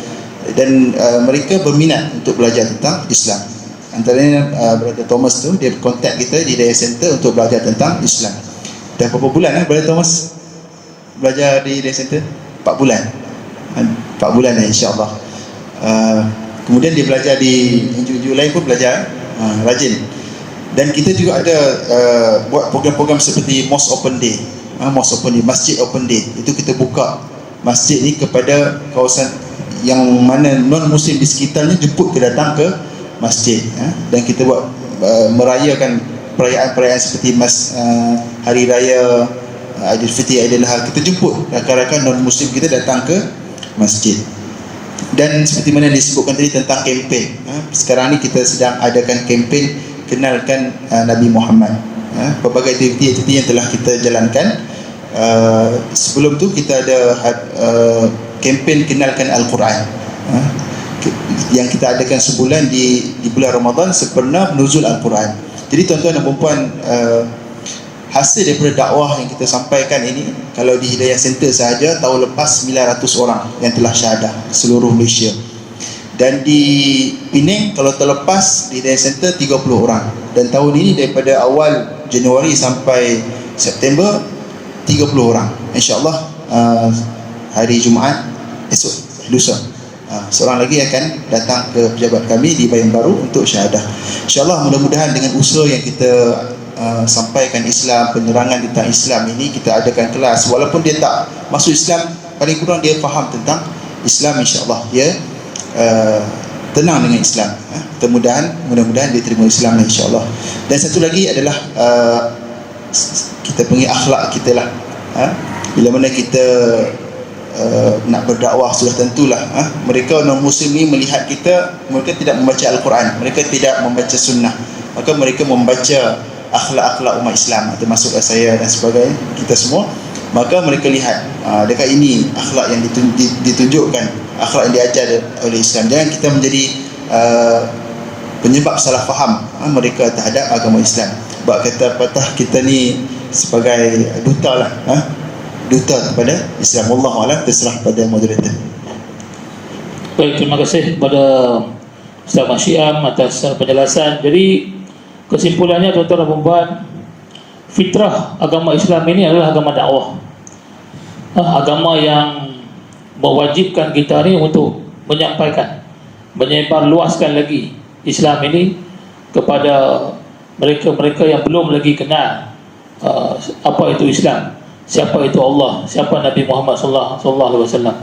Dan mereka berminat untuk belajar tentang Islam. Antaranya Brother Thomas tu, dia kontak kita di Hidayah Center untuk belajar tentang Islam. Dah berapa bulan Brother Thomas belajar di Hidayah Center? 4 bulan. 4 bulan insya-Allah. Kemudian dia belajar di NGO lain pun belajar, rajin. Dan kita juga ada buat program-program seperti Mosque Open Day, Mosque Open Day, Masjid Open Day. Itu kita buka masjid ni kepada kawasan yang mana non-muslim di sekitarnya, jemput ke datang ke masjid, dan kita buat merayakan perayaan-perayaan seperti Hari Raya Aidilfitri, Aidiladha. Kita jemput rakan-rakan non-muslim kita datang ke masjid. Dan seperti mana disebutkan tadi tentang kempen, sekarang ni kita sedang adakan kempen kenalkan Nabi Muhammad. Pelbagai aktiviti yang telah kita jalankan. Sebelum tu kita ada kempen kenalkan Al-Quran, yang kita adakan sebulan di bulan Ramadan sempena nuzul Al-Quran. Jadi tuan-tuan dan puan-puan, hasil daripada dakwah yang kita sampaikan ini, kalau di Hidayah Center sahaja tahun lepas 900 orang yang telah syahadah seluruh Malaysia. Dan di Penang kalau terlepas di Hidayah Center 30 orang. Dan tahun ini daripada awal Januari sampai September 30 orang. InsyaAllah hari Jumaat esok lusa seorang lagi akan datang ke pejabat kami di Bayan Baru untuk syahadah. InsyaAllah mudah-mudahan dengan usaha yang kita sampaikan Islam, penerangan tentang Islam ini, kita adakan kelas, walaupun dia tak masuk Islam, paling kurang dia faham tentang Islam. InsyaAllah dia tenang dengan Islam. Mudah-mudahan dia terima Islam, insyaAllah. Dan satu lagi adalah kita panggil akhlak kita lah. Bila mana kita nak berdakwah, sudah tentulah mereka non-muslim ni melihat kita, mereka tidak membaca Al-Quran, mereka tidak membaca sunnah, maka mereka membaca akhlak-akhlak umat Islam, termasuk saya dan sebagainya, kita semua. Maka mereka lihat dekat ini akhlak yang ditunjukkan, akhlak yang diajar oleh Islam. Jangan kita menjadi penyebab salah faham mereka terhadap agama Islam. Sebab kata patah kita ni sebagai duta lah, duta kepada Islam. Wallahualam, terserah pada moderator. Baik, terima kasih kepada Ustaz Masyiam atas penjelasan. Jadi kesimpulannya tuan-tuan dan puan, fitrah agama Islam ini adalah agama dakwah, agama yang mewajibkan kita ni untuk menyampaikan, menyebar luaskan lagi Islam ini kepada mereka-mereka yang belum lagi kenal apa itu Islam, siapa itu Allah, siapa Nabi Muhammad sallallahu alaihi wasallam.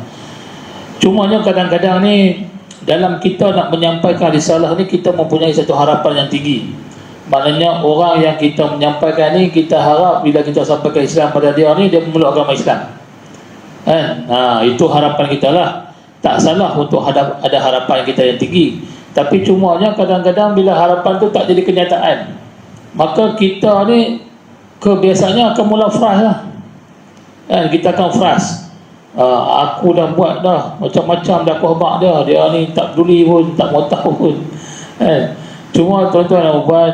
Cumanya kadang-kadang ni dalam kita nak menyampaikan risalah ni, kita mempunyai satu harapan yang tinggi. Maknanya orang yang kita menyampaikan ni, kita harap bila kita sampaikan Islam pada dia ni, dia memeluk agama Islam. Itu harapan kita lah. Tak salah untuk ada harapan kita yang tinggi. Tapi cumanya kadang-kadang bila harapan tu tak jadi kenyataan, maka kita ni kebiasaannya akan mula frust lah. Kita akan frust. Aku dah buat dah macam-macam dah aku habaq dia ni tak peduli pun, tak mau tahu pun. Cuma tuan-tuan dan puan,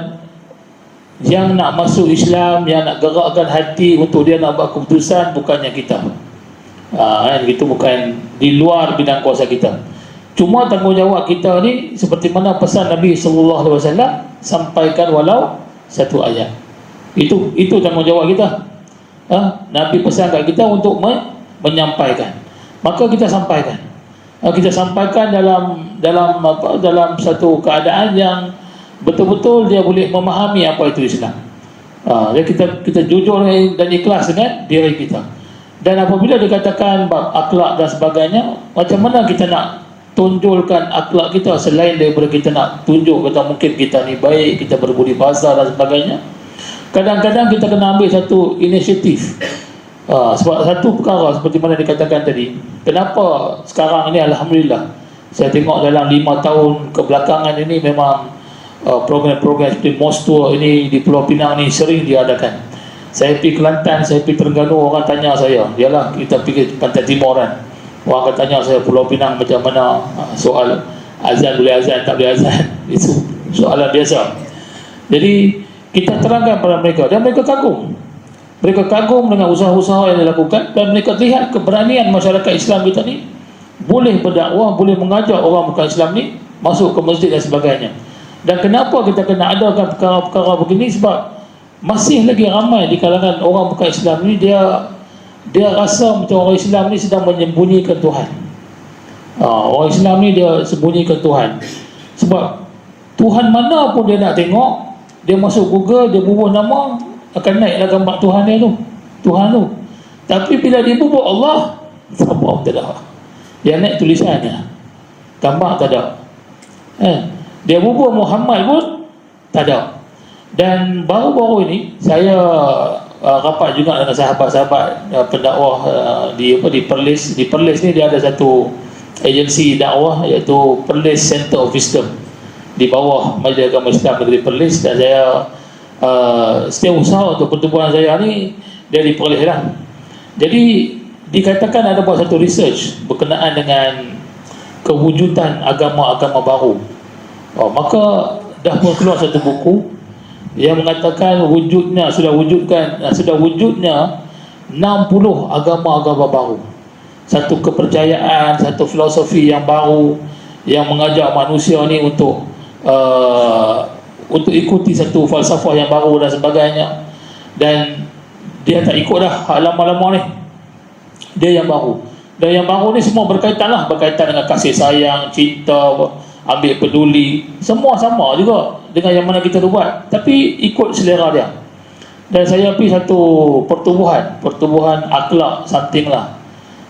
yang nak masuk Islam, yang nak gerakkan hati untuk dia nak buat keputusan, bukannya kita. Itu bukan di luar bidang kuasa kita. Cuma tanggungjawab kita ni seperti mana pesan Nabi sallallahu alaihi wasallam, sampaikan walau satu ayat. Itu tanggungjawab kita. Nabi pesan kat kita untuk menyampaikan. Maka kita sampaikan. Kita sampaikan dalam satu keadaan yang betul-betul dia boleh memahami apa itu Islam. Jadi kita jujur dan ikhlas dengan diri kita. Dan apabila dikatakan bab akhlak dan sebagainya, macam mana kita nak tunjulkan akhlak kita selain daripada kita nak tunjuk kata mungkin kita ni baik, kita berbudi bahasa dan sebagainya. Kadang-kadang kita kena ambil satu inisiatif. Sebab satu perkara seperti mana dikatakan tadi, kenapa sekarang ini alhamdulillah saya tengok dalam 5 tahun kebelakangan ini memang program-program seperti Mosque Tour ini di Pulau Pinang ni sering diadakan. Saya pergi Kelantan, saya pergi Terengganu, orang tanya saya, yalah kita pergi Pantai Timur kan, orang akan tanya saya Pulau Pinang macam mana, soal azan boleh azan, tak boleh azan, itu soalan biasa. Jadi kita terangkan pada mereka dan mereka kagum. Mereka kagum dengan usaha-usaha yang dilakukan, dan mereka lihat keberanian masyarakat Islam kita ni boleh berdakwah, boleh mengajak orang bukan Islam ni masuk ke masjid dan sebagainya. Dan kenapa kita kena adakan perkara-perkara begini? Sebab masih lagi ramai di kalangan orang bukan Islam ni, dia rasa macam orang Islam ni sedang menyembunyikan Tuhan. Orang Islam ni dia sembunyikan Tuhan. Sebab Tuhan mana pun dia nak tengok, dia masuk Google, dia bubuh nama, akan naiklah gambar Tuhan dia tu, Tuhan tu. Tapi bila dia bubuh Allah, apa tak ada. Dia naik tulisannya, gambar tak ada. Dia bubuh Muhammad pun tak ada. Dan baru-baru ini saya rapat juga dengan sahabat-sahabat pendakwah di Perlis. Di Perlis ni dia ada satu agensi dakwah, iaitu Perlis Center of Wisdom, di bawah Majlis Agama Islam Negeri Perlis. Dan saya setiap usaha untuk pertubuhan saya ni dia di Perlis lah. Jadi dikatakan ada buat satu research berkenaan dengan kewujudan agama-agama baru. Maka dah pun keluar satu buku yang mengatakan sudah wujudnya 60 agama-agama baru. Satu kepercayaan, satu filosofi yang baru yang mengajak manusia ni untuk ikuti satu falsafah yang baru dan sebagainya. Dan dia tak ikut dah lama-lama ni, dia yang baru. Dan yang baru ni semua berkaitan dengan kasih sayang, cinta, ambil peduli, semua sama juga dengan yang mana kita buat, tapi ikut selera dia. Dan saya pergi satu pertubuhan akhlak something lah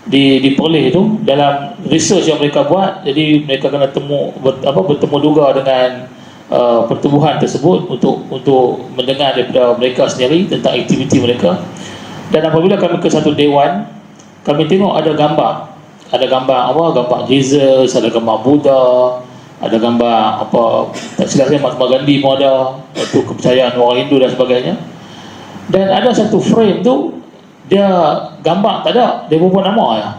di Perlis tu, dalam research yang mereka buat. Jadi mereka kena bertemu juga dengan pertubuhan tersebut untuk mendengar daripada mereka sendiri tentang aktiviti mereka. Dan apabila kami ke satu dewan, kami tengok ada gambar gambar Jesus, ada gambar Buddha, ada gambar tak silap saya Mahatma Gandhi pun ada, itu kepercayaan orang Hindu dan sebagainya. Dan ada satu frame tu, dia gambar tak ada, dia bubuh nama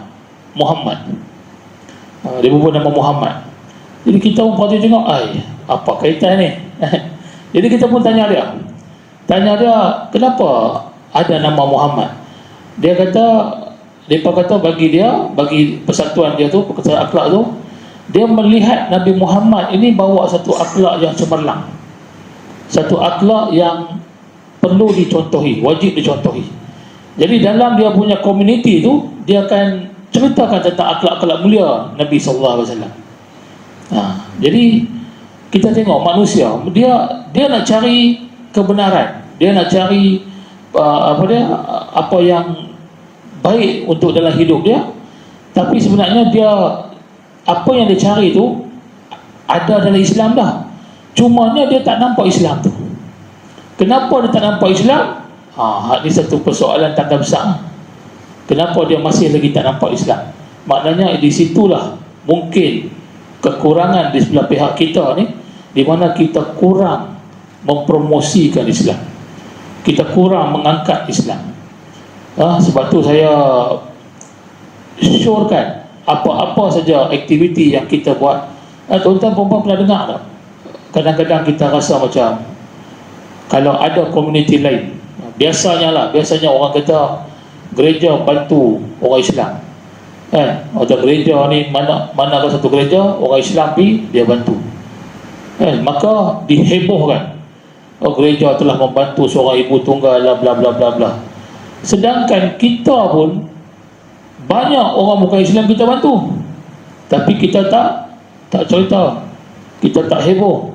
Muhammad. Dia bubuh nama Muhammad. Jadi kita pun patut tengok, apa kaitan ni? Jadi kita pun tanya dia, kenapa ada nama Muhammad? Mereka kata bagi persatuan dia tu, persatuan akhlak tu, dia melihat Nabi Muhammad ini bawa satu akhlak yang cemerlang, satu akhlak yang perlu dicontohi, wajib dicontohi. Jadi dalam dia punya komuniti tu, dia akan ceritakan tentang akhlak-akhlak mulia Nabi SAW. Jadi kita tengok manusia, dia nak cari kebenaran, dia nak cari apa yang baik untuk dalam hidup dia. Tapi sebenarnya apa yang dia cari tu ada dalam Islam dah, cumanya dia tak nampak Islam tu. Kenapa dia tak nampak Islam? Ini satu persoalan tanda besar. Kenapa dia masih lagi tak nampak Islam? Maknanya di situlah mungkin kekurangan di sebelah pihak kita ni, di mana kita kurang mempromosikan Islam, kita kurang mengangkat Islam. Sebab tu saya syorkan apa-apa saja aktiviti yang kita buat. Tuan-tuan perempuan pernah dengar tak? Kadang-kadang kita rasa macam kalau ada komuniti lain, biasanya orang kata gereja bantu orang Islam, atau gereja ni mana ada satu gereja orang Islam pergi, dia bantu, maka dihebohkan, gereja telah membantu seorang ibu tunggal, bla bla bla bla. Sedangkan kita pun banyak orang bukan Islam kita bantu, tapi kita tak cerita, kita tak heboh.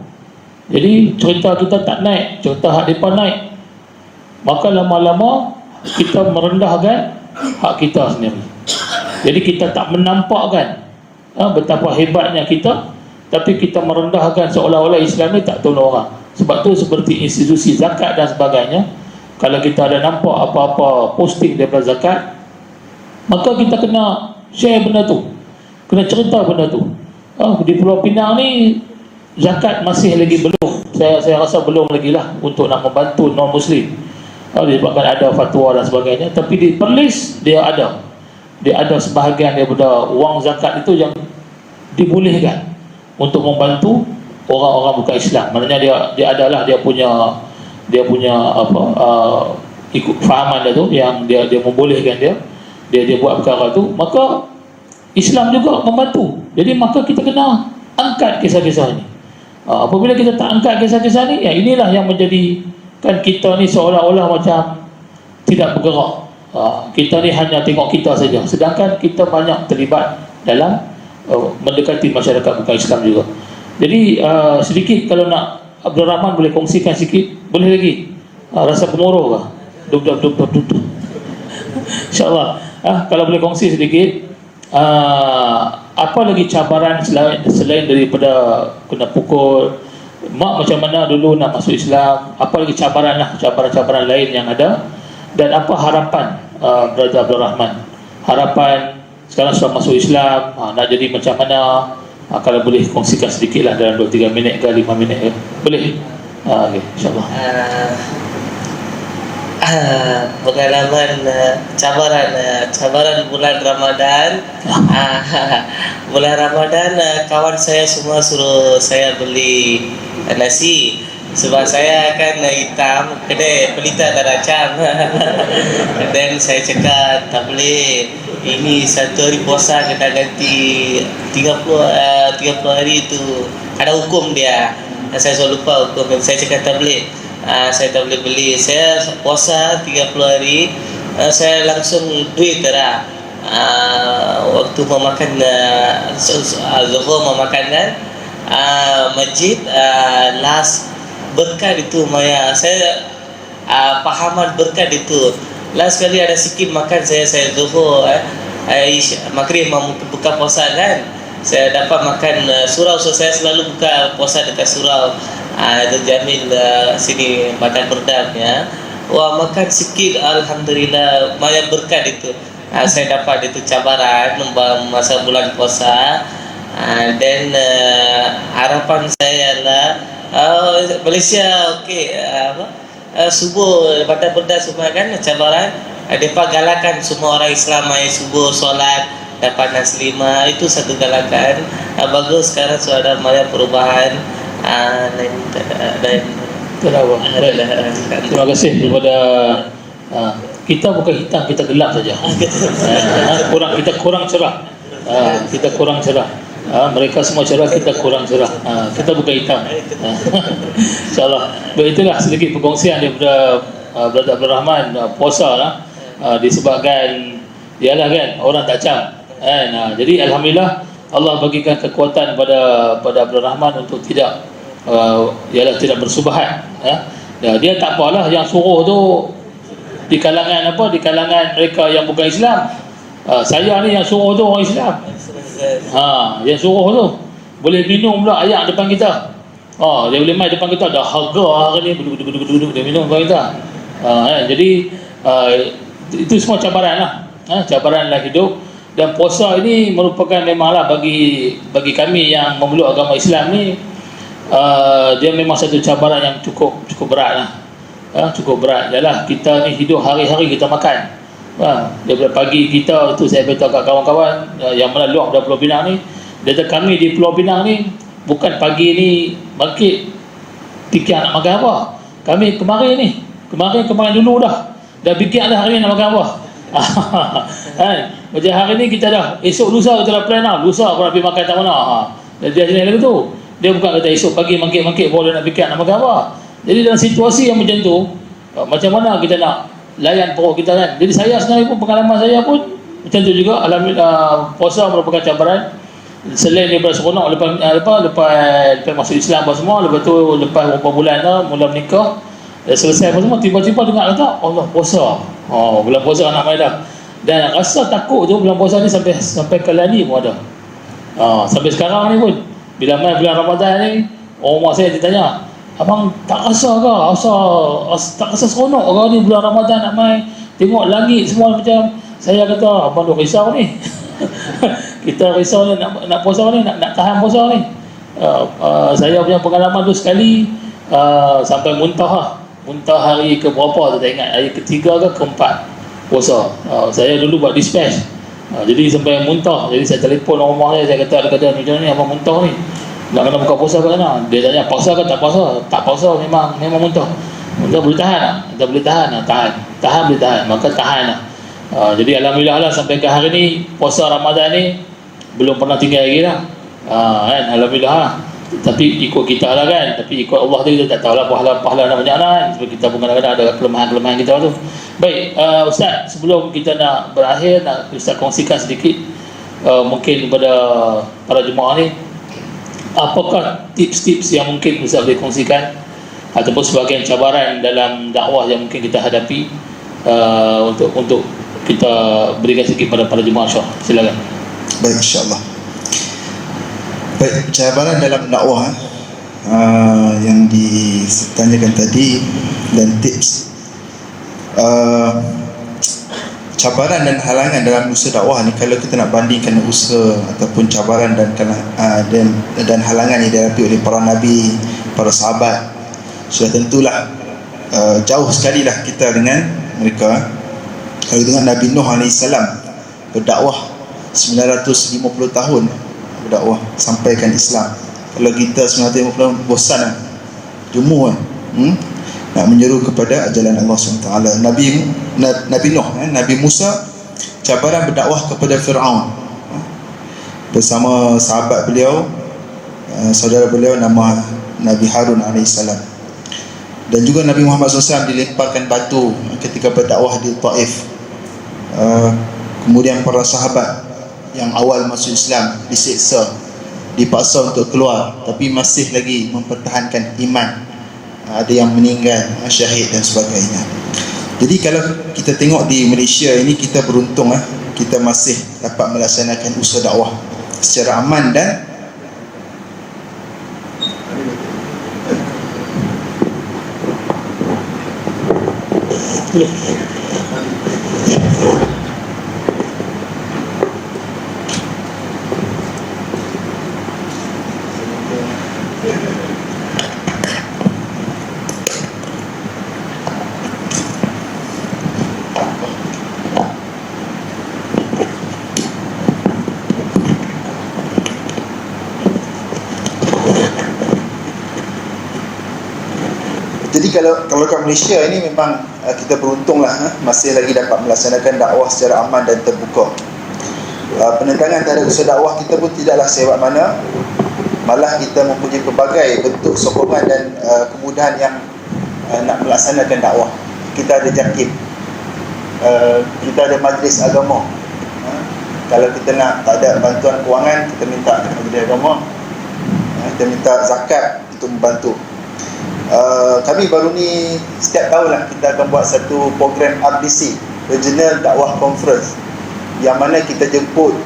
Jadi cerita kita tak naik, cerita hak mereka naik, maka lama-lama kita merendahkan hak kita sendiri. Jadi kita tak menampakkan betapa hebatnya kita, tapi kita merendahkan seolah-olah Islam ni tak tolong orang. Sebab tu seperti institusi zakat dan sebagainya, kalau kita ada nampak apa-apa posting daripada zakat, maka kita kena share benda tu, kena cerita benda tu. Di Pulau Pinang ni zakat masih lagi belum, saya rasa belum lagi lah untuk nak membantu non-Muslim, disebabkan ada fatwa dan sebagainya. Tapi di Perlis dia ada sebahagian daripada wang zakat itu yang dibolehkan untuk membantu orang-orang bukan Islam. Maknanya dia punya ikut fahaman dia tu, yang dia membolehkan dia buat perkara tu, maka Islam juga membantu. Jadi maka kita kena angkat kisah-kisah ini. Apabila kita tak angkat kisah-kisah ni, inilah yang menjadi Kan kita ni seolah-olah macam tidak bergerak. Kita ni hanya tengok kita saja, sedangkan kita banyak terlibat dalam mendekati masyarakat bukan Islam juga. Jadi sedikit kalau nak Abdul Rahman boleh kongsikan sikit, boleh lagi? Rasa gemuruh ke? Duk. InsyaAllah. Kalau boleh kongsi sedikit, apa lagi cabaran selain daripada kena pukul mak, macam mana dulu nak masuk Islam, apa lagi cabaran lain yang ada, dan apa harapan Brother Abdul Rahman, harapan sekarang sudah masuk Islam, nak jadi macam mana? Kalau boleh kongsikan sedikit lah dalam 2-3 minit ke 5 minit ke? Boleh? Okay, insyaAllah. Pengalaman cabaran bulan Ramadan. Bulan Ramadan kawan saya semua suruh saya beli nasi, sebab saya kan hitam, kedai pelita tak racam. Dan saya cakap tak boleh, ini 1 hari puasa kena ganti 30 hari itu, ada hukum dia. Saya selalu lupa hukum, saya cakap tak boleh. Saya tak boleh beli. Saya puasa 30 hari, saya langsung duit dah. Waktu mau makan Zuhur mau makan kan, masjid last berkat itu Maya. Saya pahaman berkat itu. Last kali ada sikit makan saya Zuhur Maghrib mau buka puasa kan, saya dapat makan surau. So saya selalu buka puasa dekat surau. Itu Jamil sini Badan Perdam ya. Wah, makan sikit alhamdulillah, banyak berkat itu. Saya dapat itu cabaran masa bulan puasa. Dan harapan saya adalah Malaysia okey, subuh Badan Perdam semua kan cabaran. Mereka galakan semua orang Islam mai subuh solat dapat nasi 5, itu satu galakan. Bagus, sekarang sudah ada banyak perubahan. Terima kasih kepada kita bukan hitam, kita gelap saja. Kita kurang cerah. Kita kurang cerah. Mereka semua cerah, kita kurang cerah. Kita bukan hitam. InsyaAllah. Itulah sedikit perkongsian daripada Brother Abdul Rahman. Puasa lah, disebabkan ialah kan orang tak cam. Jadi alhamdulillah Allah bagikan kekuatan pada Abdul Rahman untuk tidak tidak bersubahat. Dia tak apalah, yang suruh tu di kalangan mereka yang bukan Islam. Saya ni yang suruh tu orang Islam. Yang suruh tu boleh minum pula air depan kita. Dia boleh main depan kita, dah harga hari ni duduk dia minum depan kita. Jadi itu semua cabaran lah. Cabaran lah hidup. Dan puasa ini merupakan memanglah bagi kami yang memeluk agama Islam ni, dia memang satu cabaran yang cukup berat lah. Cukup berat. Yalah, kita ni hidup hari-hari kita makan. Daripada pagi kita tu, saya beritahu kat kawan-kawan yang mana luar dari Pulau Pinang ni, data kami di Pulau Pinang ni bukan pagi ni bangkit fikir nak makan apa. Kami kemarin dulu dah fikir dah hari ni nak makan apa. Macam hari ni kita dah, esok lusa kita dah plan dah, lusa aku nak pergi makan tak mana. Dia jenis lagu tu. Dia bukan kata esok pagi mangkit boleh nak fikir nak makan apa. Jadi dalam situasi yang macam tu, macam mana kita nak layan perut kita kan. Jadi saya sebenarnya pun, pengalaman saya pun macam tu juga. Alhamdulillah, puasa merupakan cabaran. Selain daripada seronok lepas masuk Islam apa semua, lepas tu lepas beberapa bulan dah mula menikah, selesai apa semua, tiba-tiba dengar kata Allah puasa. Bulan puasa nak main dah. Dan rasa takut tu bulan puasa ni sampai ke lani pun ada. Sampai sekarang ni pun bila main bulan Ramadan ni, rumah saya ditanya, abang tak rasa ke? Tak rasa seronok ke ni bulan Ramadan nak main? Tengok langit semua macam. Saya kata, abang duk risau ni. Kita risau ni nak puasa ni, nak tahan puasa ni. Saya punya pengalaman tu sekali, sampai muntah hari ke berapa tu tak ingat, hari ketiga ke keempat puasa. Saya dulu buat dispatch, jadi sampai muntah. Jadi saya telefon rumah saya kata macam ni abang muntah ni, nak kena buka puasa ke mana? Dia tanya puasa ke tak puasa? Tak puasa, memang muntah. Muntah boleh tahan tak? Kita boleh tahan lah. Tahan boleh tahan, maka tahan lah. Jadi alhamdulillah lah, sampai ke hari ni puasa Ramadan ni belum pernah tinggal lagi lah. Alhamdulillah lah. Tapi ikut kita lah kan, tapi ikut Allah tu kita tak tahulah pahala nak banyak lah, sebab kita pun kadang-kadang ada kelemahan-kelemahan kita tu. Baik, Ustaz, sebelum kita nak berakhir, nak Ustaz kongsikan sedikit mungkin kepada para jemaah ni, apakah tips-tips yang mungkin Ustaz boleh kongsikan ataupun sebahagian cabaran dalam dakwah yang mungkin kita hadapi, untuk kita berikan sedikit pada para jemaah, insya-Allah. Silakan. Baik, insya-Allah. Baik, cabaran dalam dakwah yang ditanyakan tadi dan tips, cabaran dan halangan dalam usaha dakwah ni, kalau kita nak bandingkan usaha ataupun cabaran dan halangan yang dihadapi oleh para nabi, para sahabat, sudah tentulah jauh sekali lah kita dengan mereka. Kalau dengan Nabi Nuh AS berdakwah 950 tahun, berdakwah sampaikan Islam. Kalau kita 950 tahun bosan lah, jumuh nak menyeru kepada ajalan Allah SWT. Nabi Nuh, Nabi Musa, cabaran berdakwah kepada Fir'aun bersama sahabat beliau, saudara beliau nama Nabi Harun AS. Dan juga Nabi Muhammad SAW dilemparkan batu ketika berdakwah di Taif. Kemudian para sahabat yang awal masuk Islam disiksa, dipaksa untuk keluar, tapi masih lagi mempertahankan iman. Ada yang meninggal syahid dan sebagainya. Jadi kalau kita tengok di Malaysia ini, kita beruntung, kita masih dapat melaksanakan usaha dakwah secara aman dan jadi kalau kat Malaysia ini memang kita beruntung lah, masih lagi dapat melaksanakan dakwah secara aman dan terbuka. Penentangan terhadap usaha dakwah kita pun tidaklah sehebat mana, malah kita mempunyai pelbagai bentuk sokongan dan kemudahan yang nak melaksanakan dakwah. Kita ada JAKIM, kita ada majlis agama. Kalau kita nak tak ada bantuan kewangan, kita minta majlis agama, kita minta zakat untuk membantu. Kami baru ni setiap tahun lah kita akan buat satu program RDC, Regional Dakwah Conference, yang mana kita jemput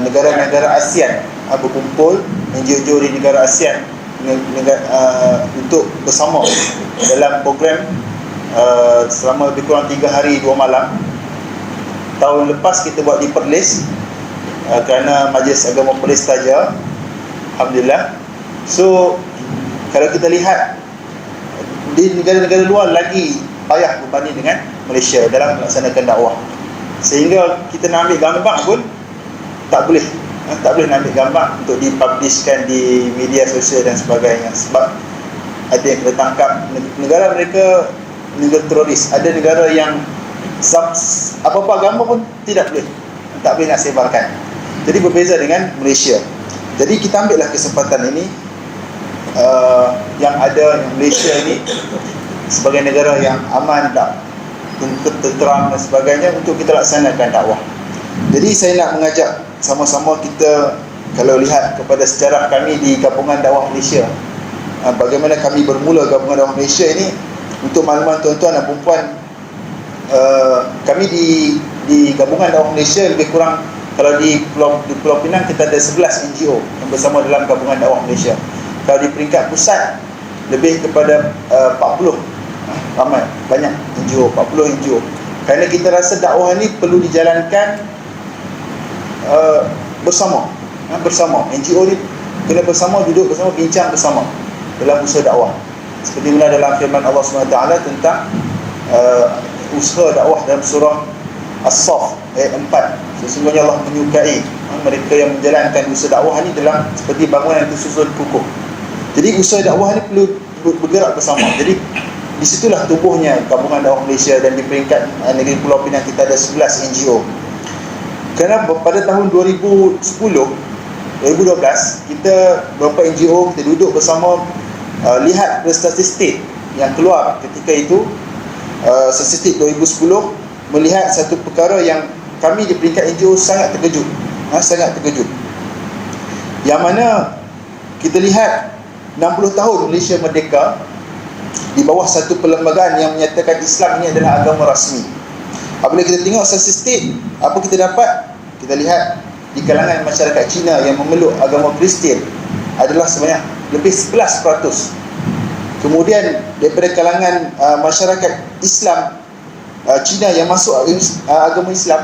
negara-negara ASEAN berkumpul, NGO di negara ASEAN untuk bersama dalam program selama lebih kurang 3 hari 2 malam. Tahun lepas kita buat di Perlis, kerana Majlis Agama Perlis saja, alhamdulillah. So kalau kita lihat di negara-negara luar lagi payah berbanding dengan Malaysia dalam melaksanakan dakwah, sehingga kita nak ambil gambar pun tak boleh nak ambil gambar untuk dipublishkan di media sosial dan sebagainya, sebab ada yang kita tangkap. Negara mereka negara teroris, ada negara yang apa-apa agama pun tak boleh nak sebarkan. Jadi berbeza dengan Malaysia. Jadi kita ambillah kesempatan ini, yang ada Malaysia ini sebagai negara yang aman, tenteram dan sebagainya, untuk kita laksanakan dakwah. Jadi saya nak mengajak sama-sama kita, kalau lihat kepada sejarah kami di Gabungan Dakwah Malaysia, bagaimana kami bermula Gabungan Dakwah Malaysia ini. Untuk makluman tuan-tuan dan perempuan, kami di Gabungan Dakwah Malaysia lebih kurang, kalau di Pulau Pinang kita ada 11 NGO yang bersama dalam Gabungan Dakwah Malaysia. Kalau di peringkat pusat lebih kepada 40, ramai, banyak NGO, 40 NGO. Kerana kita rasa dakwah ini perlu dijalankan bersama. NGO ni kena bersama, duduk bersama, bincang bersama dalam usaha dakwah. Seperti mana dalam firman Allah SWT tentang usaha dakwah dalam surah As-Saff ayat 4. Sesungguhnya Allah menyukai mereka yang menjalankan usaha dakwah ini dalam seperti bangunan yang tersusun kukuh. Jadi usaha dakwah ini perlu bergerak bersama. Jadi disitulah tumbuhnya Gabungan Dakwah Malaysia, dan di peringkat negeri Pulau Pinang kita ada 11 NGO. Kerana pada tahun 2010 2012 kita beberapa NGO kita duduk bersama, lihat statistik yang keluar ketika itu, statistik 2010 melihat satu perkara yang kami di peringkat NGO sangat terkejut, sangat terkejut, yang mana kita lihat 60 tahun Malaysia merdeka di bawah satu perlembagaan yang menyatakan Islam ini adalah agama rasmi. Apabila kita tengok statistik, apa kita dapat? Kita lihat di kalangan masyarakat Cina yang memeluk agama Kristian adalah sebanyak lebih 11%. Kemudian daripada kalangan masyarakat Islam Cina yang masuk agama Islam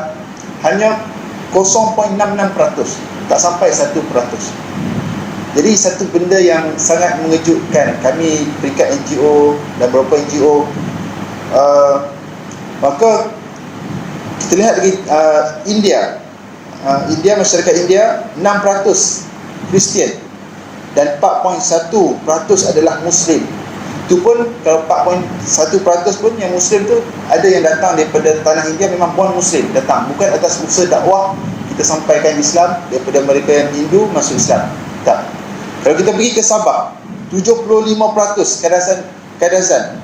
hanya 0.66%, tak sampai 1%. Jadi satu benda yang sangat mengejutkan kami peringkat NGO dan beberapa NGO. Maka kita lihat lagi India, masyarakat India 6% Kristian dan 4.1% adalah Muslim. Itu pun kalau 4.1% pun yang Muslim tu ada yang datang daripada tanah India, memang bukan Muslim datang, bukan atas usaha dakwah kita sampaikan Islam daripada mereka yang Hindu masuk Islam. Tak. Kalau kita pergi ke Sabah, 75% Kadazan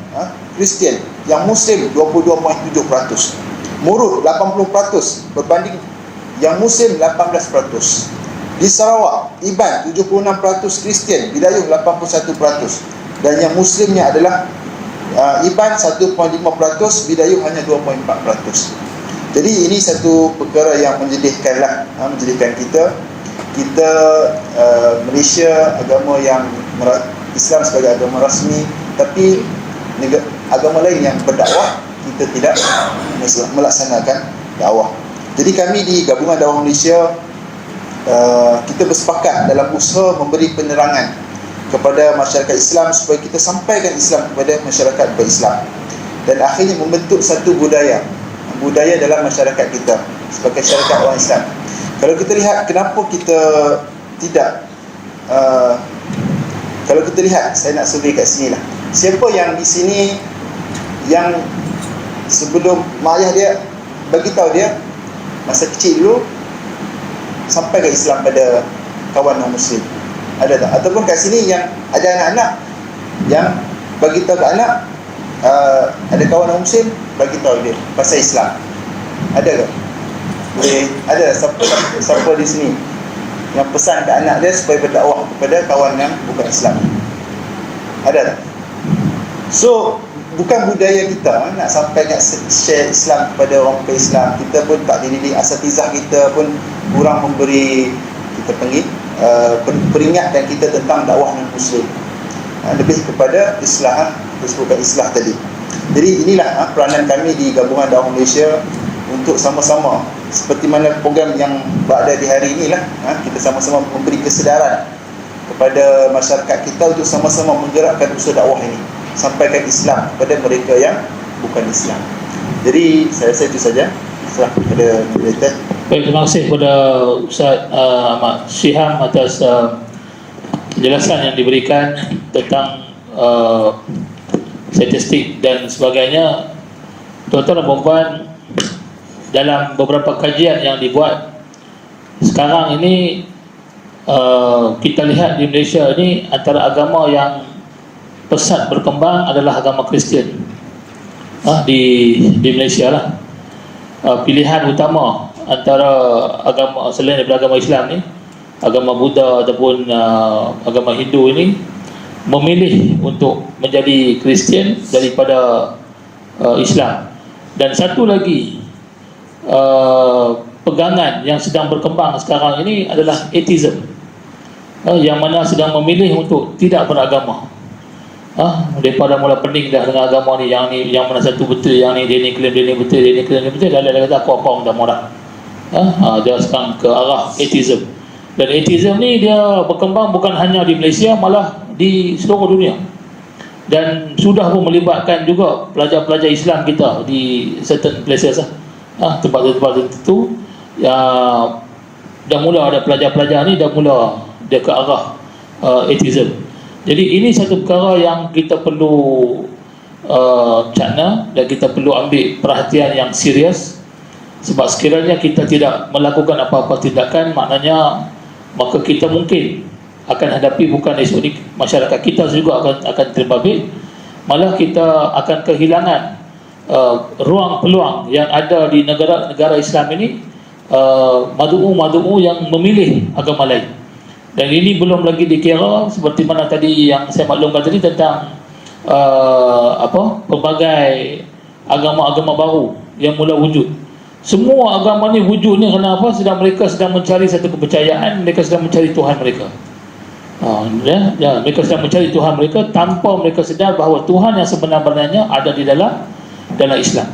Kristian, yang Muslim 22.7%. Murud 80% berbanding yang Muslim 18%. Di Sarawak, Iban 76% Kristian, Bidayuh 81%. Dan yang Muslimnya adalah Iban 1.5%, Bidayuh hanya 2.4%. Jadi ini satu perkara yang menjadikan kita Malaysia agama yang Islam sebagai agama rasmi, tapi agama lain yang berdakwah kita tidak melaksanakan dakwah. Jadi kami di Gabungan Dakwah Malaysia kita bersepakat dalam usaha memberi penerangan kepada masyarakat Islam supaya kita sampaikan Islam kepada masyarakat berislam, dan akhirnya membentuk satu budaya dalam masyarakat kita sebagai masyarakat orang Islam. Kalau kita lihat kenapa kita tidak kalau kita lihat, saya nak survey kat sini lah, siapa yang di sini yang sebelum mak ayah dia bagi tahu dia masa kecil dulu sampai ke Islam pada kawan non Muslim? Ada tak? Ataupun kat sini yang ada anak-anak yang bagi tahu ke anak ada kawan non Muslim, bagi tahu dia pasal Islam? Ada ke? Boleh, ada siapa di sini yang pesan ke anak dia supaya berdakwah kepada kawan yang bukan Islam? Ada tak? So bukan budaya kita nak sampaikan share Islam kepada orang bukan Islam. Kita pun tak dididik, asatizah kita pun kurang memberi, kita panggil peringatkan kita tentang dakwah non-Muslim, lebih kepada islah, disebutkan islah tadi. Jadi inilah peranan kami di Gabungan Dakwah Malaysia untuk sama-sama, seperti mana program yang berada di hari inilah, kita sama-sama memberi kesedaran kepada masyarakat kita untuk sama-sama menggerakkan usaha dakwah ini, sampaikan Islam kepada mereka yang bukan Islam. Jadi saya rasa itu saja. Serah kepada moderator. Baik, terima kasih kepada Ustaz Ahmad Syiham atas penjelasan yang diberikan tentang statistik dan sebagainya. Tuan-tuan dan puan-puan, dalam beberapa kajian yang dibuat sekarang ini, kita lihat di Malaysia ini antara agama yang pesat berkembang adalah agama Kristian di Malaysia lah. Pilihan utama antara agama selain daripada agama Islam ni, agama Buddha ataupun agama Hindu ini, memilih untuk menjadi Kristian daripada Islam. Dan satu lagi pegangan yang sedang berkembang sekarang ini adalah atheism, yang mana sedang memilih untuk tidak beragama. Daripada mula pening dah dengan agama ni, yang mana satu betul, yang ni dia ni klaim dia ni betul, dia ni klaim dia betul, dah kata apa-apa dah marah. Dia sekarang ke arah atheism. Dan atheism ni dia berkembang bukan hanya di Malaysia, malah di seluruh dunia. Dan sudah pun melibatkan juga pelajar-pelajar Islam kita di certain places tempat-tempat tertentu. Dah mula ada pelajar-pelajar ni, dah mula dia ke arah atheism. Jadi ini satu perkara yang kita perlu cakna dan kita perlu ambil perhatian yang serius. Sebab sekiranya kita tidak melakukan apa-apa tindakan, maknanya maka kita mungkin akan hadapi, bukan esok ni masyarakat kita juga akan terbabit, malah kita akan kehilangan ruang peluang yang ada di negara Islam ini, madu'u yang memilih agama lain. Dan ini belum lagi dikira seperti mana tadi yang saya maklumkan tadi tentang pelbagai agama-agama baru yang mula wujud. Semua agama ni wujud ni kerana apa? Mereka sedang mencari satu kepercayaan, mereka sedang mencari Tuhan mereka. Mereka sedang mencari Tuhan mereka tanpa mereka sedar bahawa Tuhan yang sebenar-benarnya ada di dalam Islam.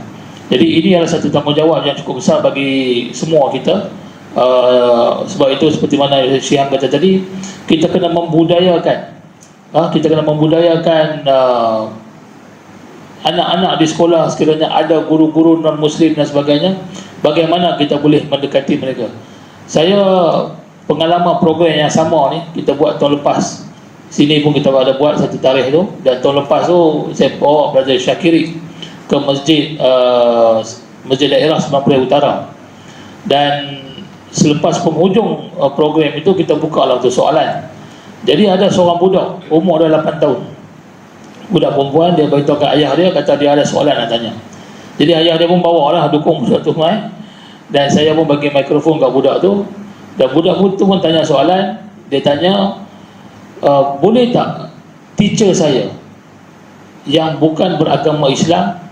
Jadi ini adalah satu tanggungjawab yang cukup besar bagi semua kita. Sebab itu seperti mana Syiham kata tadi, kita kena membudayakan anak-anak di sekolah, sekiranya ada guru-guru non-Muslim dan sebagainya, bagaimana kita boleh mendekati mereka. Saya pengalaman program yang sama ni kita buat tahun lepas. Sini pun kita ada buat satu tarikh tu, dan tahun lepas tu saya bawa Brother Syakiri ke masjid daerah Sembilan Puluh Utara. Dan selepas penghujung program itu kita buka lah untuk soalan. Jadi ada seorang budak umur dah 8 tahun, budak perempuan, dia beritahu ke ayah dia, kata dia ada soalan nak tanya. Jadi ayah dia pun bawa lah, dukung budak tu mai. Dan saya pun bagi mikrofon kat budak tu, dan budak tu pun tanya soalan. Dia tanya, boleh tak teacher saya yang bukan beragama Islam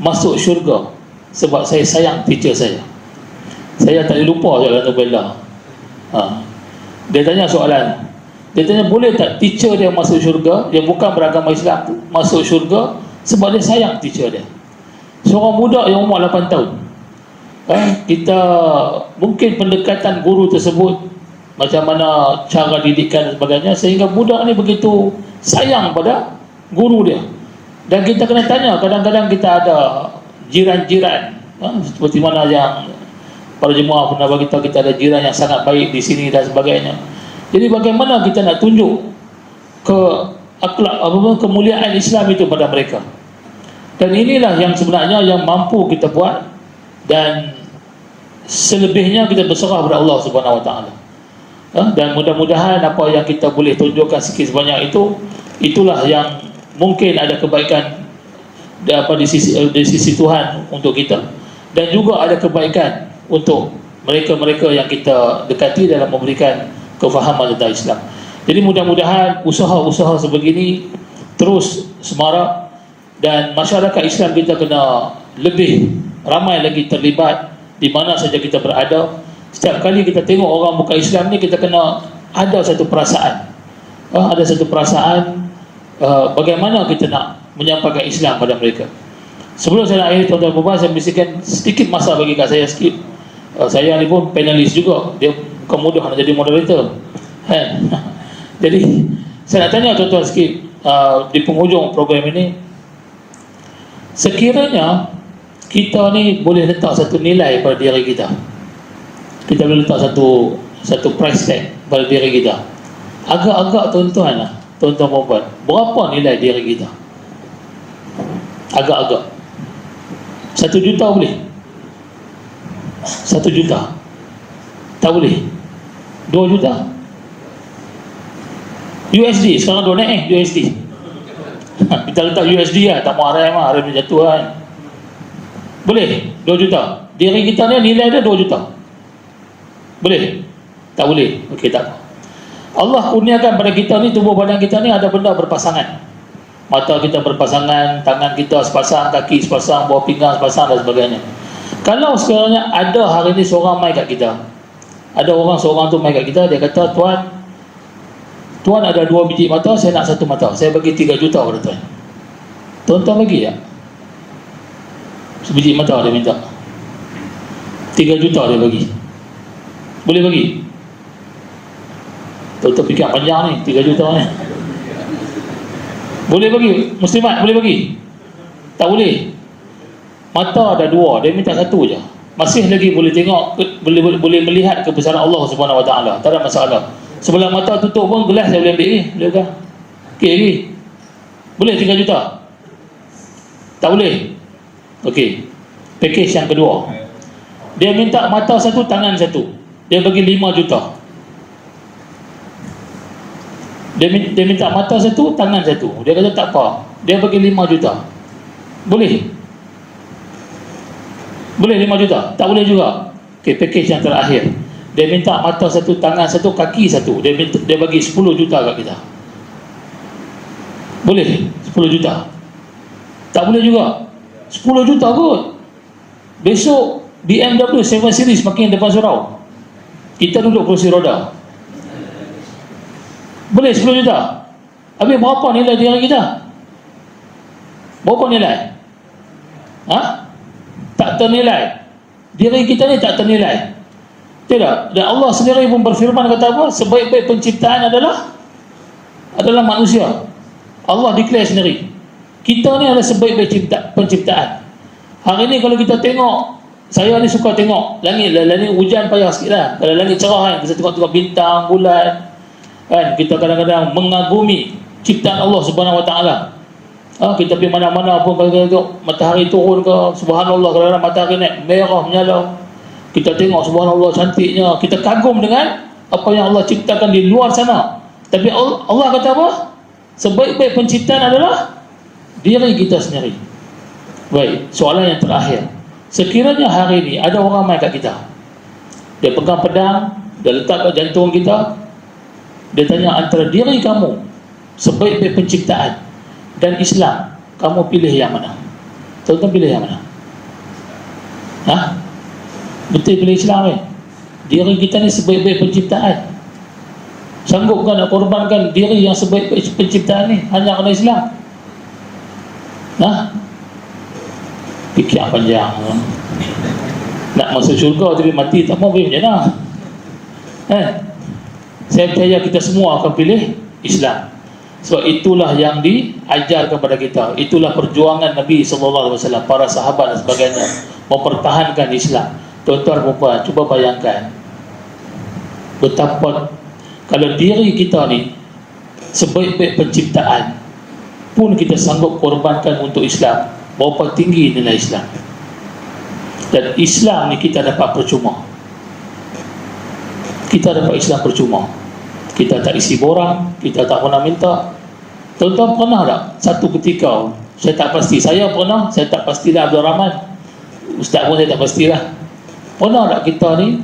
masuk syurga sebab saya sayang teacher saya? Saya tak boleh lupa soalan tu Bella. Dia tanya soalan, dia tanya boleh tak teacher dia masuk syurga, yang bukan beragama Islam tu masuk syurga sebab dia sayang teacher dia. Seorang budak yang umur 8 tahun. Kita mungkin pendekatan guru tersebut, macam mana cara didikan dan sebagainya, sehingga budak ni begitu sayang pada guru dia. Dan kita kena tanya, kadang-kadang kita ada jiran-jiran, seperti mana yang para jemaah pernah bagi tahu, kita ada jiran yang sangat baik di sini dan sebagainya. Jadi bagaimana kita nak tunjuk akhlak kemuliaan Islam itu pada mereka. Dan inilah yang sebenarnya yang mampu kita buat, dan selebihnya kita berserah kepada Allah Subhanahu Wa Taala. Dan mudah-mudahan apa yang kita boleh tunjukkan sikit sebanyak itu, itulah yang mungkin ada kebaikan di sisi Tuhan untuk kita, dan juga ada kebaikan untuk mereka-mereka yang kita dekati dalam memberikan kefahaman tentang Islam. Jadi mudah-mudahan usaha-usaha sebegini terus semarak, dan masyarakat Islam kita kena lebih ramai lagi terlibat di mana saja kita berada. Setiap kali kita tengok orang bukan Islam ni, kita kena ada satu perasaan, bagaimana kita nak menyampaikan Islam pada mereka. Sebelum saya nak akhiri, tuan-tuan dan puan, saya bisikan sedikit masa bagi kat saya sikit. Saya ni pun panelis juga, dia bukan mudah nak jadi moderator, kan? Jadi saya nak tanya tuan-tuan sikit, di penghujung program ini, sekiranya kita ni boleh letak satu nilai pada diri kita, kita boleh letak satu price tag pada diri kita, agak-agak tuan-tuan puan, berapa nilai diri kita? Agak-agak 1 juta boleh? 1 juta tak boleh? 2 juta? USD sekarang dah naik USD. Kita letak USD lah, tak mau RM jatuh kan. Boleh? 2 juta. Diri kita ni nilai dia 2 juta. Boleh? Tak boleh? Okey, tak apa. Allah kurniakan pada kita ni, tubuh badan kita ni ada benda berpasangan. Mata kita berpasangan, tangan kita sepasang, kaki sepasang, bawah pinggang sepasang dan sebagainya. Kalau sekiranya ada hari ni seorang mai kat kita, ada seorang tu mai kat kita, dia kata, Tuan ada 2 biji mata, saya nak 1 mata, saya bagi 3 juta kepada Tuan. Tuan-tuan bagi tak? Sebiji mata dia minta 3 juta dia bagi. Boleh bagi? Tuan-tuan fikir panjang ni, 3 juta ni. Boleh bagi? Muslimat boleh bagi? Tak boleh. Mata ada 2, dia minta 1 je. Masih lagi boleh tengok, boleh melihat kebesaran Allah Subhanahu Wa Taala. Tak ada masalah. Sebelah mata tutup pun gelas saya boleh ambil boleh kan? Okey lagi. Boleh 3 juta? Tak boleh. Okey. Package yang kedua. Dia minta mata 1, tangan 1. Dia bagi 5 juta. Dia minta mata satu, tangan satu. Dia kata tak apa, dia bagi 5 juta. Boleh? Boleh 5 juta? Tak boleh juga. Okey, package yang terakhir, dia minta mata satu, tangan satu, kaki satu. Dia bagi 10 juta kat kita. Boleh 10 juta? Tak boleh juga. 10 juta kot. Besok BMW 7 Series makin depan surau, kita duduk kursi roda. Boleh 10 juta? Habis berapa nilai diri kita? Berapa nilai? Tak ternilai. Diri kita ni tak ternilai. Tidak. Dan Allah sendiri pun berfirman, kata apa? Sebaik-baik penciptaan adalah manusia. Allah declare sendiri, kita ni adalah sebaik-baik penciptaan. Hari ni kalau kita tengok, saya ni suka tengok langit hujan payah sikit lah. Kalau langit cerah kan, kita tengok bintang, bulan kan, kita kadang-kadang mengagumi ciptaan Allah Subhanahu Wa Taala. Kita pergi mana-mana pun, kalau kita tengok matahari turun ke, subhanallah, kadang-kadang matahari naik merah menyala, kita tengok subhanallah cantiknya, kita kagum dengan apa yang Allah ciptakan di luar sana. Tapi Allah kata apa? Sebaik-baik penciptaan adalah diri kita sendiri. Baik, soalan yang terakhir, sekiranya hari ini ada orang main kat kita, dia pegang pedang, dia letak kat jantung kita, dia tanya, antara diri kamu sebaik-baik penciptaan dan Islam, kamu pilih yang mana? Tuan-tuan pilih yang mana? Betul pilih Islam Diri kita ni sebaik-baik penciptaan. Sanggupkan nak korbankan diri yang sebaik-baik penciptaan ni hanya kerana Islam? Fikir panjang. Nak masuk syurga tapi mati tak mau, macam mana? Saya percaya kita semua akan pilih Islam. Sebab itulah yang diajar kepada kita. Itulah perjuangan Nabi SAW, para sahabat dan sebagainya, mempertahankan Islam. Tuan-tuan dan puan, cuba bayangkan betapa kalau diri kita ni sebaik-baik penciptaan pun kita sanggup korbankan untuk Islam, berapa tinggi nilai Islam. Dan Islam ni kita dapat percuma. Kita dapat Islam percuma. Kita tak isi borang, kita tak pernah minta. Tuan-tuan pernah tak satu ketika, saya tak pasti, saya pernah, saya tak pastilah Abdul Rahman, Ustaz pun saya tak pastilah, pernah tak kita ni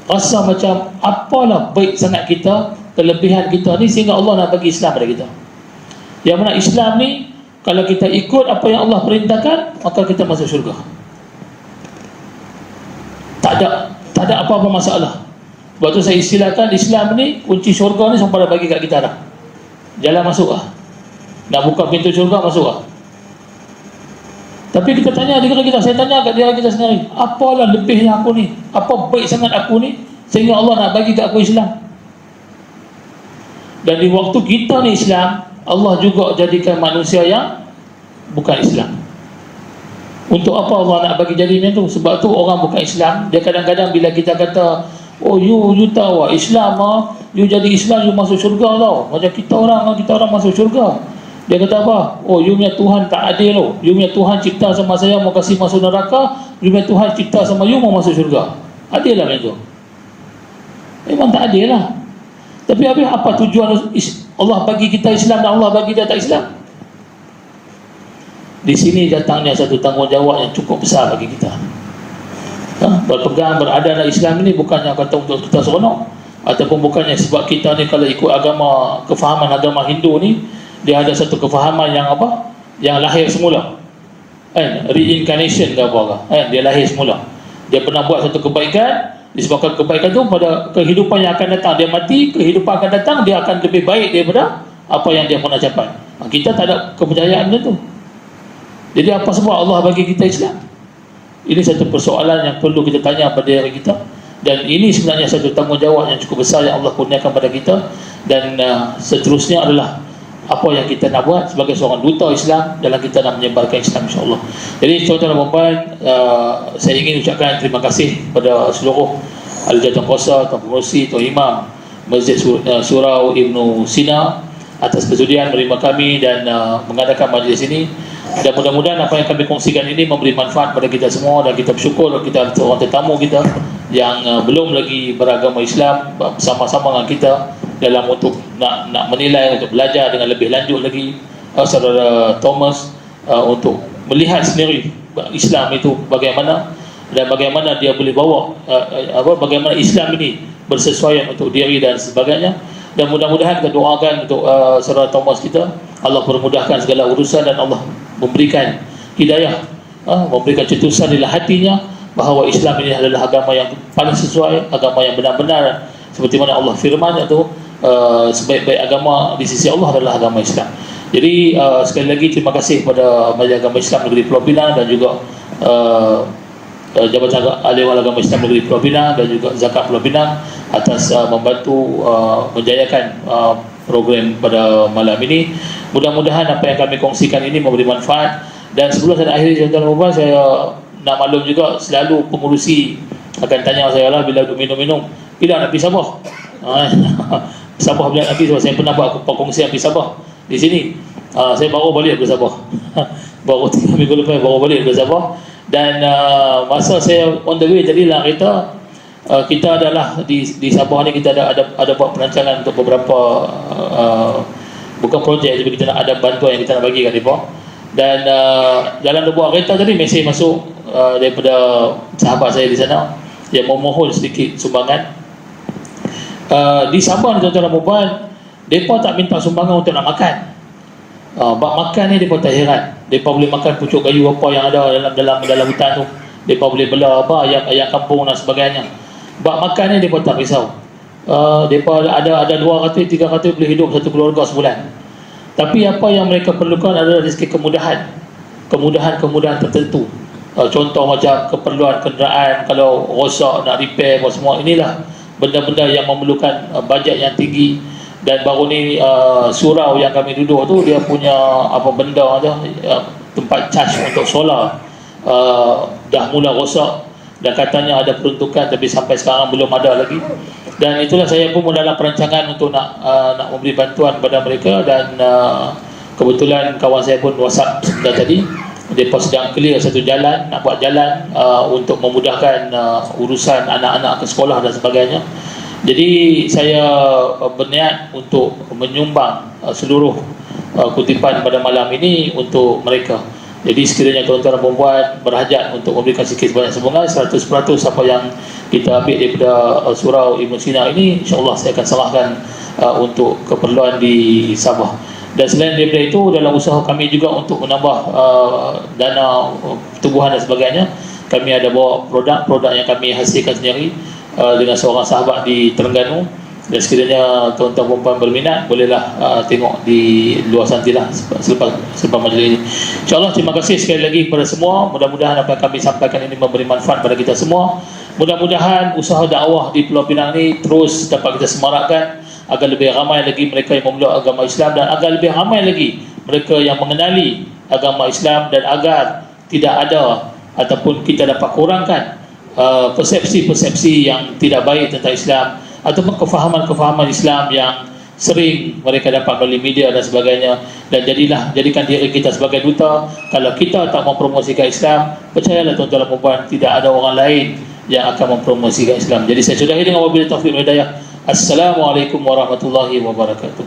rasa macam apalah baik sangat kita, kelebihan kita ni, sehingga Allah nak bagi Islam pada kita. Yang mana Islam ni, kalau kita ikut apa yang Allah perintahkan, maka kita masuk syurga. Tak ada apa-apa masalah. Sebab tu saya istilahkan Islam ni, kunci syurga ni sampai dah bagi kat kita dah. Jalan masuk lah. Nak buka pintu syurga, masuk lah. Tapi kita tanya diri kita, saya tanya kat diri kita sendiri, apalah lebihnya aku ni? Apa baik sangat aku ni sehingga Allah nak bagi kat aku Islam? Dan di waktu kita ni Islam, Allah juga jadikan manusia yang bukan Islam. Untuk apa Allah nak bagi jadi macam tu? Sebab tu orang bukan Islam, dia kadang-kadang bila kita kata, oh you tahu Islam you jadi Islam, you masuk syurga tau. Macam kita orang masuk syurga. Dia kata apa? Oh, you punya Tuhan tak adil loh. You punya Tuhan cipta sama saya mau kasih masuk neraka, you punya Tuhan cipta sama you mau masuk syurga. Adil lah macam tu? Memang tak adil lah. Tapi apa tujuan Allah bagi kita Islam dan Allah bagi dia tak Islam? Di sini datangnya satu tanggungjawab yang cukup besar bagi kita. Berpegang berada dalam Islam ini bukannya kata untuk kita seronok, ataupun bukannya sebab kita ni kalau ikut agama, kefahaman agama Hindu ni, dia ada satu kefahaman yang apa? Yang lahir semula. Reincarnation ke apa ke? Dia lahir semula. Dia pernah buat satu kebaikan, disebabkan kebaikan tu pada kehidupan yang akan datang, dia mati, kehidupan akan datang, dia akan lebih baik daripada apa yang dia pernah capai. Kita tak ada kepercayaan macam tu. Jadi apa sebab Allah bagi kita Islam? Ini satu persoalan yang perlu kita tanya pada diri kita. Dan ini sebenarnya satu tanggungjawab yang cukup besar yang Allah kurniakan pada kita. Dan seterusnya adalah apa yang kita nak buat sebagai seorang duta Islam dalam kita nak menyebarkan Islam, insyaAllah. Jadi tuan-tuan dan puan, saya ingin ucapkan terima kasih kepada seluruh Al-Jatuh Kuasa, Tuan Pengerusi, Tuan Imam Masjid Surau Ibnu Sina atas kesudian menerima kami dan mengadakan majlis ini. Dan mudah-mudahan apa yang kami kongsikan ini memberi manfaat pada kita semua, dan kita bersyukur kita seorang tetamu kita yang belum lagi beragama Islam bersama-sama dengan kita dalam untuk nak menilai, untuk belajar dengan lebih lanjut lagi, saudara Thomas, untuk melihat sendiri Islam itu bagaimana dan bagaimana dia boleh bawa bagaimana Islam ini bersesuaian untuk diri dan sebagainya. Dan mudah-mudahan kita doakan untuk saudara Thomas kita, Allah permudahkan segala urusan dan Allah memberikan hidayah, memberikan cetusan dalam hatinya bahawa Islam ini adalah agama yang paling sesuai, agama yang benar-benar seperti mana Allah firman, iaitu sebaik-baik agama di sisi Allah adalah agama Islam. Jadi sekali lagi terima kasih kepada Majlis Agama Islam Negeri Pulau Pinang dan juga Jabatan Ahli Agama Islam Negeri Pulau Pinang dan juga Zakat Pulau Pinang atas membantu menjayakan program pada malam ini. Mudah-mudahan apa yang kami kongsikan ini memberi manfaat. Dan sebelum saya akhiri tuan-tuan, saya nak maklum juga, selalu pengurusi akan tanya saya lah bila minum-minum, bila nak pergi Sabah. Sabah bila nak pergi, sebab saya pernah buat perkongsian pergi Sabah di sini. Saya baru balik ke Sabah. Baru 3 minggu lepas baru balik ke Sabah. Dan masa saya on the way jadilah kereta, kita adalah di Sabah ni kita ada buat perancangan untuk beberapa bukan projek, tapi kita nak ada bantuan yang kita nak bagi kat mereka. Dan dalam buat kereta tadi mesej masuk daripada sahabat saya di sana yang memohon sedikit sumbangan. Di Sabah ni tuan-tuan dan puan, mereka tak minta sumbangan untuk nak makan. Bak makan ni mereka tak heran. Mereka boleh makan pucuk kayu apa yang ada dalam hutan tu. Mereka boleh bela apa ayam kampung dan sebagainya. Bak makan ni mereka tak risau. Mereka ada 200-300 boleh hidup satu keluarga sebulan. Tapi apa yang mereka perlukan adalah sedikit kemudahan tertentu. Contoh macam keperluan kenderaan, kalau rosak nak repair apa semua, inilah benda-benda yang memerlukan bajet yang tinggi. Dan baru ni surau yang kami duduk tu, dia punya apa benda tu, tempat charge untuk solar dah mula rosak dan katanya ada peruntukan, tapi sampai sekarang belum ada lagi. Dan itulah saya pun dalam perancangan untuk nak memberi bantuan kepada mereka. Dan kebetulan kawan saya pun WhatsApp sebentar tadi, mereka sedang clear satu jalan, nak buat jalan untuk memudahkan urusan anak-anak ke sekolah dan sebagainya. Jadi saya berniat untuk menyumbang seluruh kutipan pada malam ini untuk mereka. Jadi sekiranya tuan-tuan dan puan berhajat untuk memberikan sikit sebanyak sumbangan 100% apa yang kita ambil daripada surau Ibn Sina ini, insya-Allah saya akan serahkan untuk keperluan di Sabah. Dan selain daripada itu, dalam usaha kami juga untuk menambah dana pertubuhan dan sebagainya, kami ada bawa produk yang kami hasilkan sendiri dengan seorang sahabat di Terengganu. Dan sekiranya tuan-tuan perempuan berminat, bolehlah tengok di luar santilah selepas majlis ini. InsyaAllah terima kasih sekali lagi kepada semua. Mudah-mudahan apa yang kami sampaikan ini memberi manfaat pada kita semua. Mudah-mudahan usaha dakwah di Pulau Pinang ini terus dapat kita semarakkan agar lebih ramai lagi mereka yang memeluk agama Islam, dan agar lebih ramai lagi mereka yang mengenali agama Islam, dan agar tidak ada ataupun kita dapat kurangkan persepsi-persepsi yang tidak baik tentang Islam, ataupun kefahaman-kefahaman Islam yang sering mereka dapat melalui media dan sebagainya. Dan jadikan diri kita sebagai duta. Kalau kita tak mempromosikan Islam, percayalah tuan-tuan dan puan, tidak ada orang lain yang akan mempromosikan Islam. Jadi saya sudahi dengan wabillahi taufiq wal hidayah. Assalamualaikum warahmatullahi wabarakatuh.